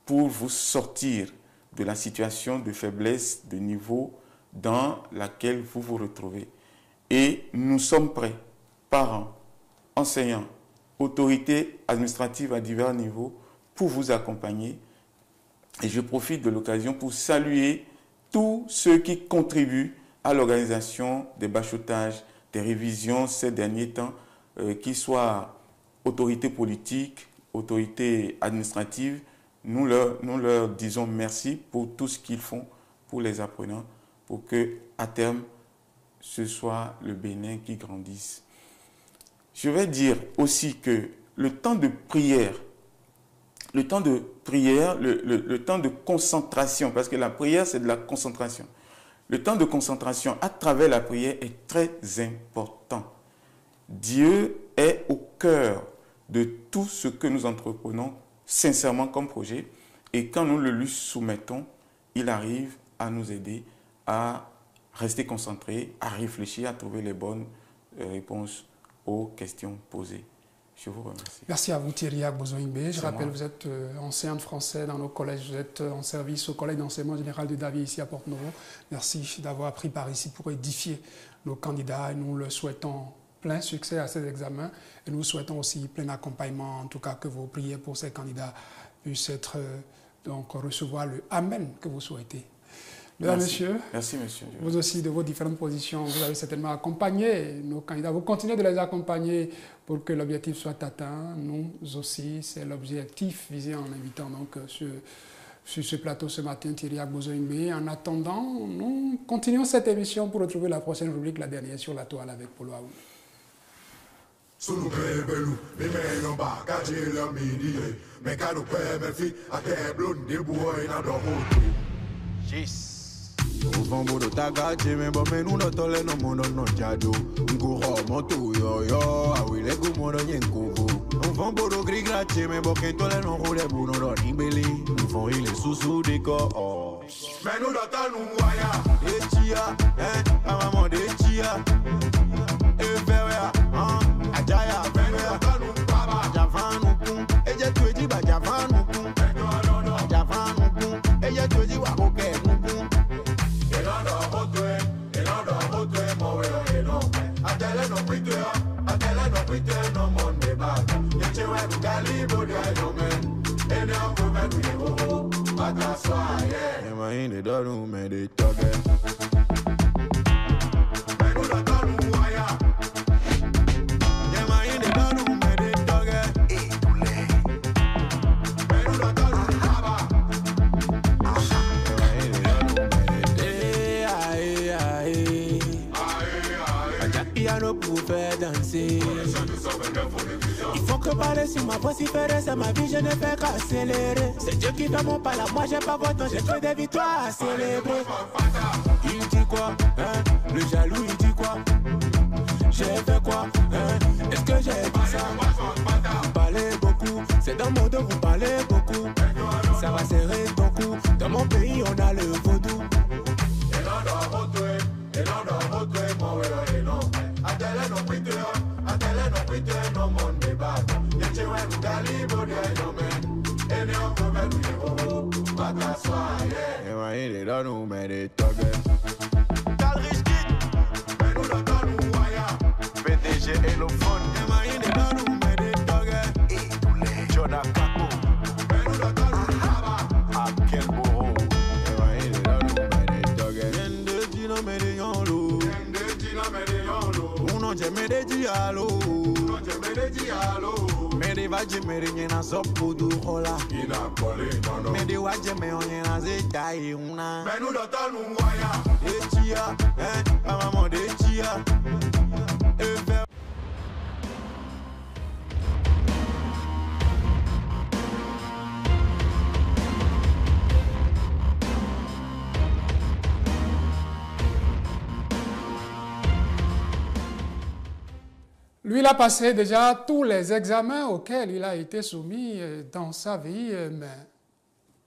pour vous sortir de la situation de faiblesse de niveau dans laquelle vous vous retrouvez. Et nous sommes prêts, parents, enseignants, autorités administratives à divers niveaux, pour vous accompagner. Et je profite de l'occasion pour saluer tous ceux qui contribuent à l'organisation des bachotages, des révisions ces derniers temps, qu'ils soient autorités politiques, autorités administratives. Nous leur disons merci pour tout ce qu'ils font pour les apprenants, pour que à terme, ce soit le Bénin qui grandisse. Je vais dire aussi que le temps de prière, le temps de concentration, parce que la prière, c'est de la concentration. Le temps de concentration à travers la prière est très important. Dieu est au cœur de tout ce que nous entreprenons sincèrement comme projet. Et quand nous le lui soumettons, il arrive à nous aider à rester concentrés, à réfléchir, à trouver les bonnes réponses aux questions posées. Je vous remercie. Merci à vous Thierry Agbozo-Imbe. Je rappelle, vous êtes enseignant de français dans nos collèges, vous êtes en service au collège d'enseignement général de Davie ici à Porte-Novo. Merci d'avoir pris part ici pour édifier nos candidats et nous le souhaitons plein succès à ces examens et nous souhaitons aussi plein accompagnement, en tout cas que vos prières pour ces candidats puissent être, donc recevoir le Amen que vous souhaitez. Mesdames, Messieurs, merci, monsieur. Vous aussi, de vos différentes positions, vous avez certainement accompagné nos candidats. Vous continuez de les accompagner pour que l'objectif soit atteint. Nous aussi, c'est l'objectif visé en invitant donc sur ce plateau ce matin Thierry Agbozo-Imbe. En attendant, nous continuons cette émission pour retrouver la prochaine rubrique, la dernière sur la toile avec Polo Aoun. Ufambudo tagache membo menuno tole no mono no jado Nguro moto yo yo awile gumono nyenkubu Ufambudo grigrache membo ke tole no hule buno no nimbeli Ufon ile susu diko oh Menudo tanu waya Echia amamo de chia Efewea ajaya menudo tanu baba Javanu kun eje tueji ba javanu kun Javanu kun eje tueji wa koke kun pour faire danser. Il faut que parler sur ma voix si faire ça, ma vie je ne fais qu'accélérer. C'est Dieu qui fait mon pas là, moi j'ai pas votre temps, j'ai que des victoires à célébrer. Il dit quoi, hein? Le jaloux il dit quoi? J'ai fait quoi, hein? Est-ce que j'ai dit ça? Vous parlez beaucoup, c'est dans mon dos vous parlez beaucoup. Ça va serrer ton cou, dans mon pays on a le vaudou. PDG Elophone, Jonah Kako, Abkel Boro, uno jeme de dialo, Mede vaje mere nyena zopu du hola. Mede waje me onyena zeta una. Menudo tanu waya. Echia, amamo de chia. Lui, il a passé déjà tous les examens auxquels il a été soumis dans sa vie, mais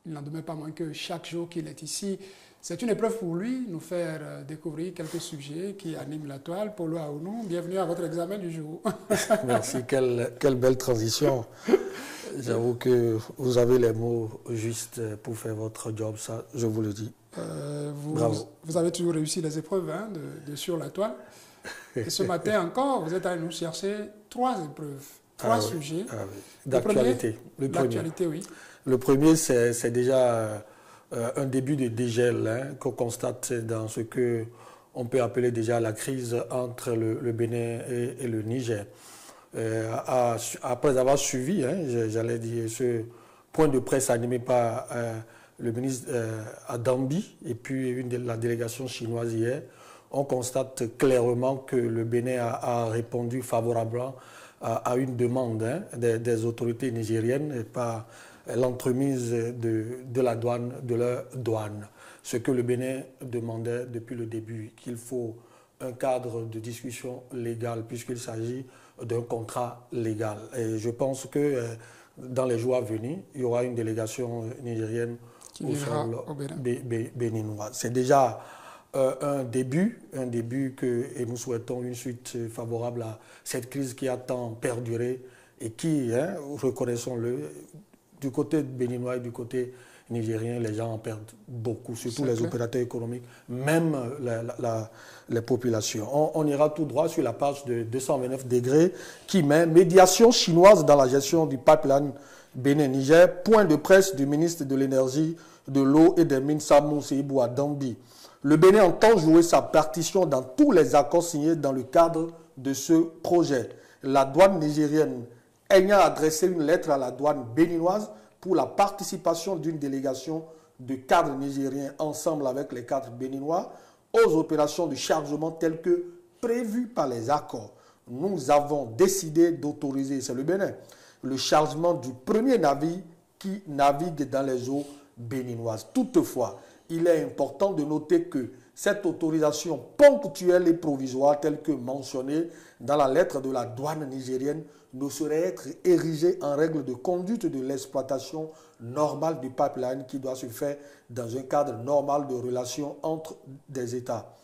il n'en demeure pas moins que chaque jour qu'il est ici, c'est une épreuve pour lui, nous faire découvrir quelques sujets qui animent la toile. Polo Aoun, bienvenue à votre examen du jour. Merci, quelle belle transition. J'avoue que vous avez les mots justes pour faire votre job, ça, je vous le dis. Bravo. Vous avez toujours réussi les épreuves hein, de sur la toile. Et ce matin encore, vous êtes allé nous chercher 3 épreuves, 3 sujets. Ah oui. D'actualité. L'actualité, oui. Le premier, c'est déjà un début de dégel hein, qu'on constate dans ce qu'on peut appeler déjà la crise entre le Bénin et le Niger. Après avoir suivi, hein, j'allais dire, ce point de presse animé par le ministre Adambi et puis la délégation chinoise hier, on constate clairement que le Bénin a répondu favorablement à une demande des autorités nigériennes et par l'entremise de la douane, de leur douane. Ce que le Bénin demandait depuis le début, qu'il faut un cadre de discussion légale puisqu'il s'agit d'un contrat légal. Et je pense que dans les jours à venir, il y aura une délégation nigérienne au sol béninois. C'est déjà un début et nous souhaitons une suite favorable à cette crise qui a tant perduré et qui, reconnaissons-le, du côté béninois et du côté nigérien, les gens en perdent beaucoup, surtout les opérateurs économiques, même les populations. On ira tout droit sur la page de 229 degrés qui met « Médiation chinoise dans la gestion du pipeline Bénin-Niger », point de presse du ministre de l'Énergie, de l'Eau et des Mines Samou Seibou à Dambi. Le Bénin entend jouer sa partition dans tous les accords signés dans le cadre de ce projet. La douane nigérienne ayant adressé une lettre à la douane béninoise pour la participation d'une délégation de cadres nigériens ensemble avec les cadres béninois aux opérations de chargement telles que prévues par les accords. Nous avons décidé d'autoriser, c'est le Bénin, le chargement du premier navire qui navigue dans les eaux béninoises. Toutefois, il est important de noter que cette autorisation ponctuelle et provisoire, telle que mentionnée dans la lettre de la douane nigérienne, ne saurait être érigée en règle de conduite de l'exploitation normale du pipeline qui doit se faire dans un cadre normal de relations entre des États.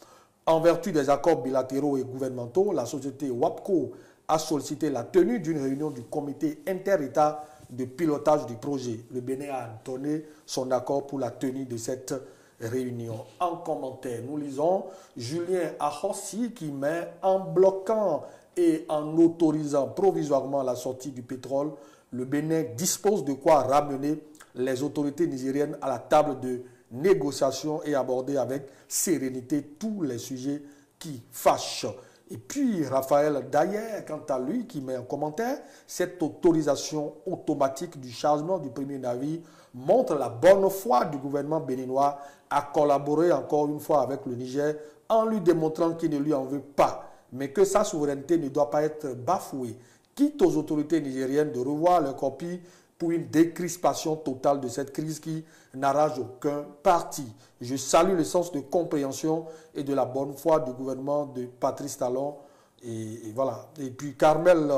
En vertu des accords bilatéraux et gouvernementaux, la société WAPCO a sollicité la tenue d'une réunion du comité inter-État de pilotage du projet. Le Bénin a donné son accord pour la tenue de cette réunion. En commentaire, nous lisons Julien Ahossi qui met en bloquant et en autorisant provisoirement la sortie du pétrole, le Bénin dispose de quoi ramener les autorités nigériennes à la table de négociation et aborder avec sérénité tous les sujets qui fâchent. Et puis Raphaël Dayer, quant à lui, qui met en commentaire, cette autorisation automatique du chargement du premier navire montre la bonne foi du gouvernement béninois à collaborer encore une fois avec le Niger en lui démontrant qu'il ne lui en veut pas, mais que sa souveraineté ne doit pas être bafouée. Quitte aux autorités nigériennes de revoir leur copie pour une décrispation totale de cette crise qui n'arrange aucun parti. Je salue le sens de compréhension et de la bonne foi du gouvernement de Patrice Talon. Et voilà. Et puis Carmel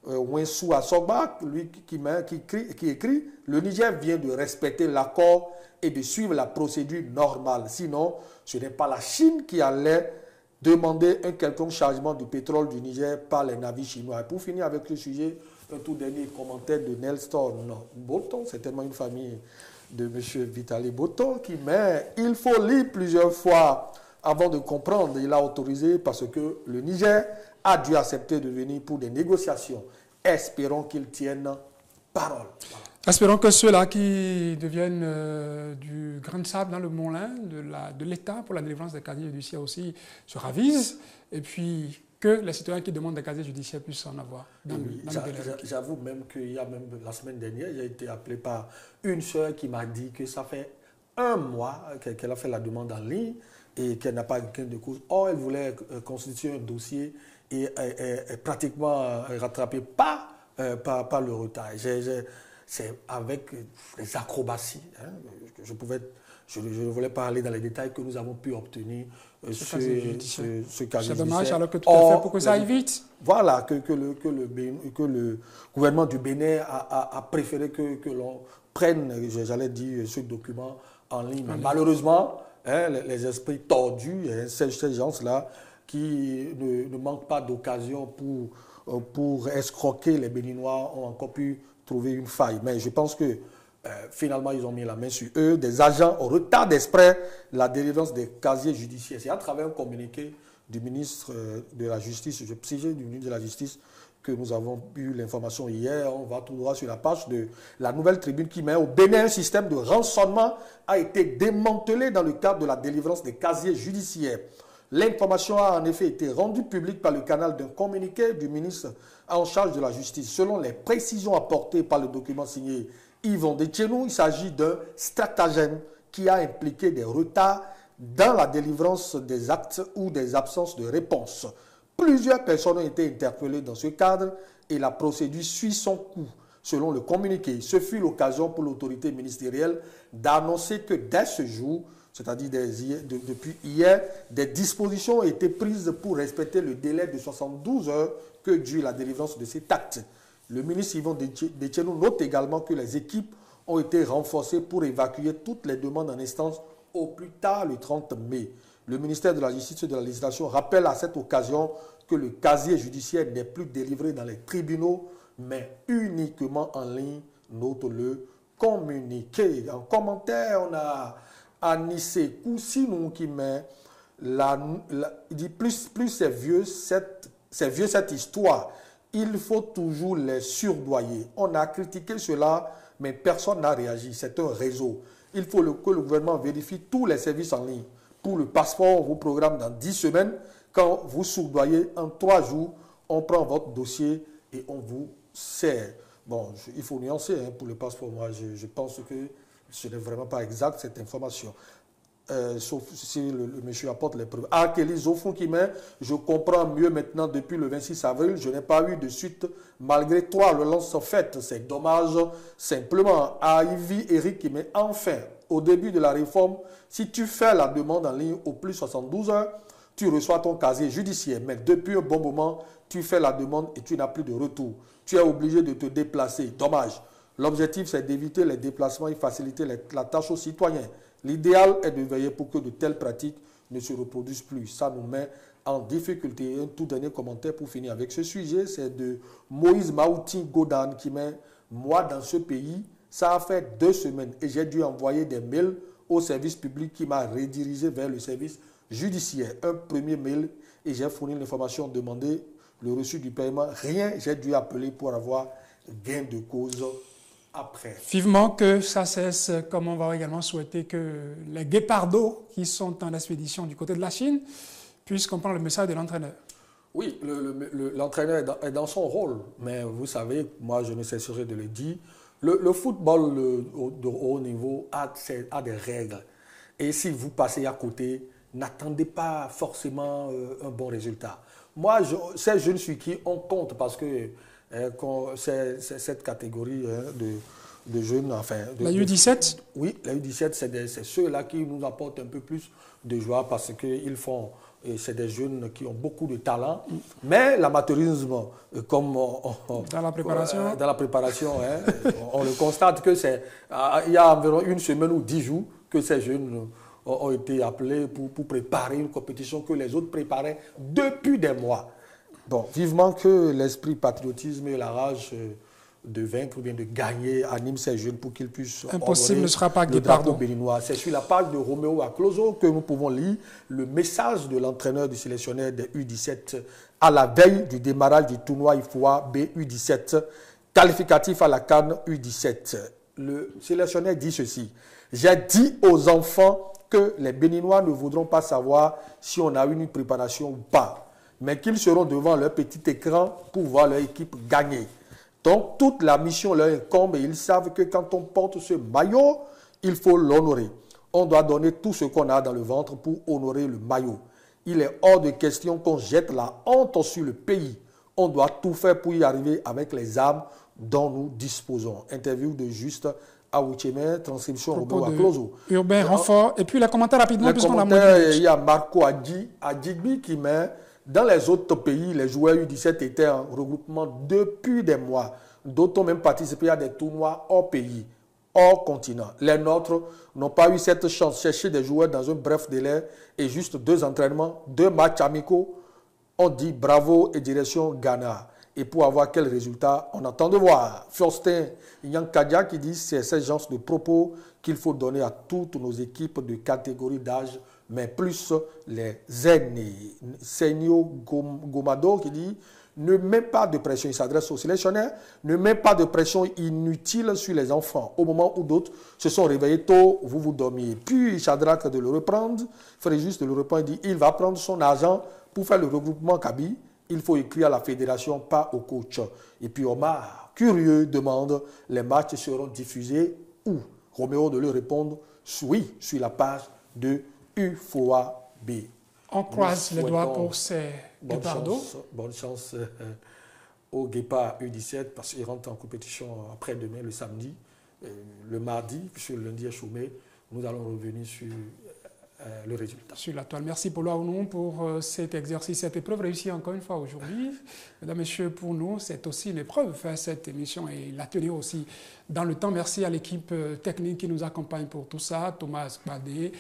Wensou Assogba, lui qui écrit « Le Niger vient de respecter l'accord et de suivre la procédure normale. Sinon, ce n'est pas la Chine qui allait demander un quelconque chargement du pétrole du Niger par les navires chinois. » Et pour finir avec le sujet, un tout dernier commentaire de Nelson Boton, c'est tellement une famille de M. Vitali Boton, qui met « Il faut lire plusieurs fois avant de comprendre. » Il a autorisé parce que le Niger a dû accepter de venir pour des négociations. Espérons qu'il tienne parole. Voilà. Espérons que ceux-là qui deviennent du grain de sable dans le Mont-Lin, de l'État pour la délivrance des casiers judiciaires aussi, se ravisent. Et puis que les citoyens qui demandent des casiers judiciaires puissent en avoir. J'avoue même qu'il y a même la semaine dernière, j'ai été appelé par une soeur qui m'a dit que ça fait 1 mois qu'elle a fait la demande en ligne et qu'elle n'a pas gain de cause. Or, elle voulait constituer un dossier et est pratiquement rattrapée par le retard. C'est avec les acrobaties. Je voulais pas aller dans les détails que nous avons pu obtenir ce casier judiciaire. C'est dommage alors que tout est fait pour que ça aille vite. Voilà, que le gouvernement du Bénin a préféré que l'on prenne, j'allais dire, ce document en ligne. Mais malheureusement, les esprits tordus, ces gens-là qui ne manquent pas d'occasion pour escroquer les Béninois ont encore pu trouver une faille. Mais je pense que finalement, ils ont mis la main sur eux. Des agents au retard d'exprès la délivrance des casiers judiciaires. C'est à travers un communiqué du ministre de la Justice, du ministre de la Justice, que nous avons eu l'information hier. On va tout droit sur la page de la Nouvelle Tribune qui met au Bénin un système de rançonnement a été démantelé dans le cadre de la délivrance des casiers judiciaires. L'information a en effet été rendue publique par le canal d'un communiqué du ministre en charge de la Justice. Selon les précisions apportées par le document signé Yvon Detchenou, il s'agit d'un stratagème qui a impliqué des retards dans la délivrance des actes ou des absences de réponse. Plusieurs personnes ont été interpellées dans ce cadre et la procédure suit son cours. Selon le communiqué, ce fut l'occasion pour l'autorité ministérielle d'annoncer que dès ce jour, c'est-à-dire depuis hier, des dispositions ont été prises pour respecter le délai de 72 heures que dure la délivrance de cet acte. Le ministre Yvon Detchenou note également que les équipes ont été renforcées pour évacuer toutes les demandes en instance au plus tard le 30 mai. Le ministère de la Justice et de la Législation rappelle à cette occasion que le casier judiciaire n'est plus délivré dans les tribunaux, mais uniquement en ligne, note le communiqué. En commentaire, on a Anissé Koussinou qui met il dit plus c'est vieux cette histoire, il faut toujours les surdoyer. On a critiqué cela, mais personne n'a réagi. C'est un réseau. Il faut que le gouvernement vérifie tous les services en ligne. Pour le passeport, on vous programme dans 10 semaines. Quand vous surdoyez, en 3 jours, on prend votre dossier et on vous sert. Bon, il faut nuancer pour le passeport. Moi, je pense que ce n'est vraiment pas exact, cette information. Sauf si le monsieur apporte les preuves. Kelly Zofon qui met, je comprends mieux maintenant depuis le 26 avril, je n'ai pas eu de suite malgré toi, le lance fait, c'est dommage. Simplement, Ivy Eric qui met, enfin, au début de la réforme, si tu fais la demande en ligne au plus 72 heures, tu reçois ton casier judiciaire. Mais depuis un bon moment, tu fais la demande et tu n'as plus de retour. Tu es obligé de te déplacer. Dommage. L'objectif, c'est d'éviter les déplacements et faciliter la tâche aux citoyens. L'idéal est de veiller pour que de telles pratiques ne se reproduisent plus. Ça nous met en difficulté. Un tout dernier commentaire pour finir avec ce sujet, c'est de Moïse Maouti Godan qui met « Moi, dans ce pays, ça a fait 2 semaines et j'ai dû envoyer des mails au service public qui m'a redirigé vers le service judiciaire. Un premier mail et j'ai fourni l'information demandée, le reçu du paiement. Rien, j'ai dû appeler pour avoir gain de cause. Après. Vivement que ça cesse, comme on va également souhaiter que les guépardos qui sont en expédition du côté de la Chine puissent comprendre le message de l'entraîneur. Oui, l'entraîneur est dans son rôle, mais vous savez, moi je ne cesserai de le dire, le football de haut niveau a des règles. Et si vous passez à côté, n'attendez pas forcément un bon résultat. Moi, ces jeunes sur qui on compte parce que c'est cette catégorie de jeunes, enfin... La U17 Oui, la U17, c'est ceux-là qui nous apportent un peu plus de joie parce qu'ils font... C'est des jeunes qui ont beaucoup de talent, mais l'amateurisme, comme... dans la préparation dans la préparation, on le constate que c'est... Il y a environ 1 semaine ou 10 jours que ces jeunes ont été appelés pour préparer une compétition que les autres préparaient depuis des mois. Bon, vivement que l'esprit patriotisme et la rage de vaincre ou bien de gagner animent ces jeunes pour qu'ils puissent impossible ne sera pas le drapeau béninois. C'est sur la page de Roméo Akloso que nous pouvons lire le message de l'entraîneur du sélectionneur des U17 à la veille du démarrage du tournoi IFOA BU17 qualificatif à la CAN U17. Le sélectionneur dit ceci: j'ai dit aux enfants que les Béninois ne voudront pas savoir si on a eu une préparation ou pas, mais qu'ils seront devant leur petit écran pour voir leur équipe gagner. Donc, toute la mission leur incombe et ils savent que quand on porte ce maillot, il faut l'honorer. On doit donner tout ce qu'on a dans le ventre pour honorer le maillot. Il est hors de question qu'on jette la honte sur le pays. On doit tout faire pour y arriver avec les armes dont nous disposons. Interview de Juste Aoucheme, transcription Robo Akloso. Urbain Renfort. Et puis les commentaires rapidement. Les commentaires, il y a Marco Adjigbi qui met... Dans les autres pays, les joueurs U17 étaient en regroupement depuis des mois. D'autres ont même participé à des tournois hors pays, hors continent. Les nôtres n'ont pas eu cette chance. Chercher des joueurs dans un bref délai et juste 2 entraînements, 2 matchs amicaux. On dit bravo et direction Ghana. Et pour avoir quel résultat, on attend de voir. Faustin Yankadia qui dit c'est ce genre de propos qu'il faut donner à toutes nos équipes de catégorie d'âge, mais plus les aînés. Senio Gomado qui dit ne mets pas de pression, il s'adresse aux sélectionneurs, ne mets pas de pression inutile sur les enfants. Au moment où d'autres se sont réveillés tôt, vous dormiez. Puis Shadrach de le reprendre, Fréjus de le reprendre, il dit il va prendre son argent pour faire le regroupement Kaby. Il faut écrire à la fédération, pas au coach. Et puis Omar, curieux, demande les matchs seront diffusés où? Roméo de lui répondre oui, sur la page de UFOA B. On croise les doigts pour ces guépardos. Bonne chance au Guépard U17 parce qu'il rentre en compétition après-demain, le samedi. Le mardi, puisque le lundi est chômé, nous allons revenir sur le résultat. Sur la toile. Merci Polo Aounou pour cet exercice, cette épreuve réussie encore une fois aujourd'hui. Mesdames, Messieurs, pour nous, c'est aussi une épreuve faire cette émission et la tenir aussi dans le temps. Merci à l'équipe technique qui nous accompagne pour tout ça. Thomas Badé,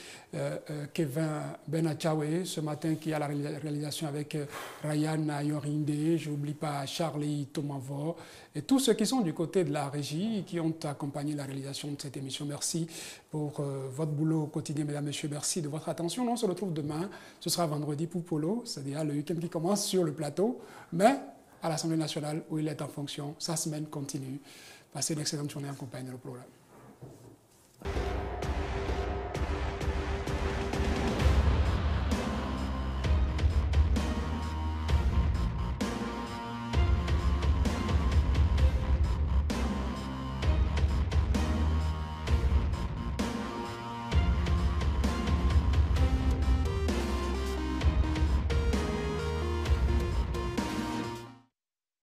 Kevin Benachawe, ce matin qui a la réalisation avec Ryan Ayorinde. Je n'oublie pas Charlie Tomavo et tous ceux qui sont du côté de la régie qui ont accompagné la réalisation de cette émission. Merci pour votre boulot au quotidien, mesdames, messieurs. Merci de votre attention. On se retrouve demain. Ce sera vendredi pour Polo, c'est-à-dire le week-end qui commence sur le plateau, mais à l'Assemblée nationale où il est en fonction. Sa semaine continue. Passez une excellente journée en compagnie de nos programmes.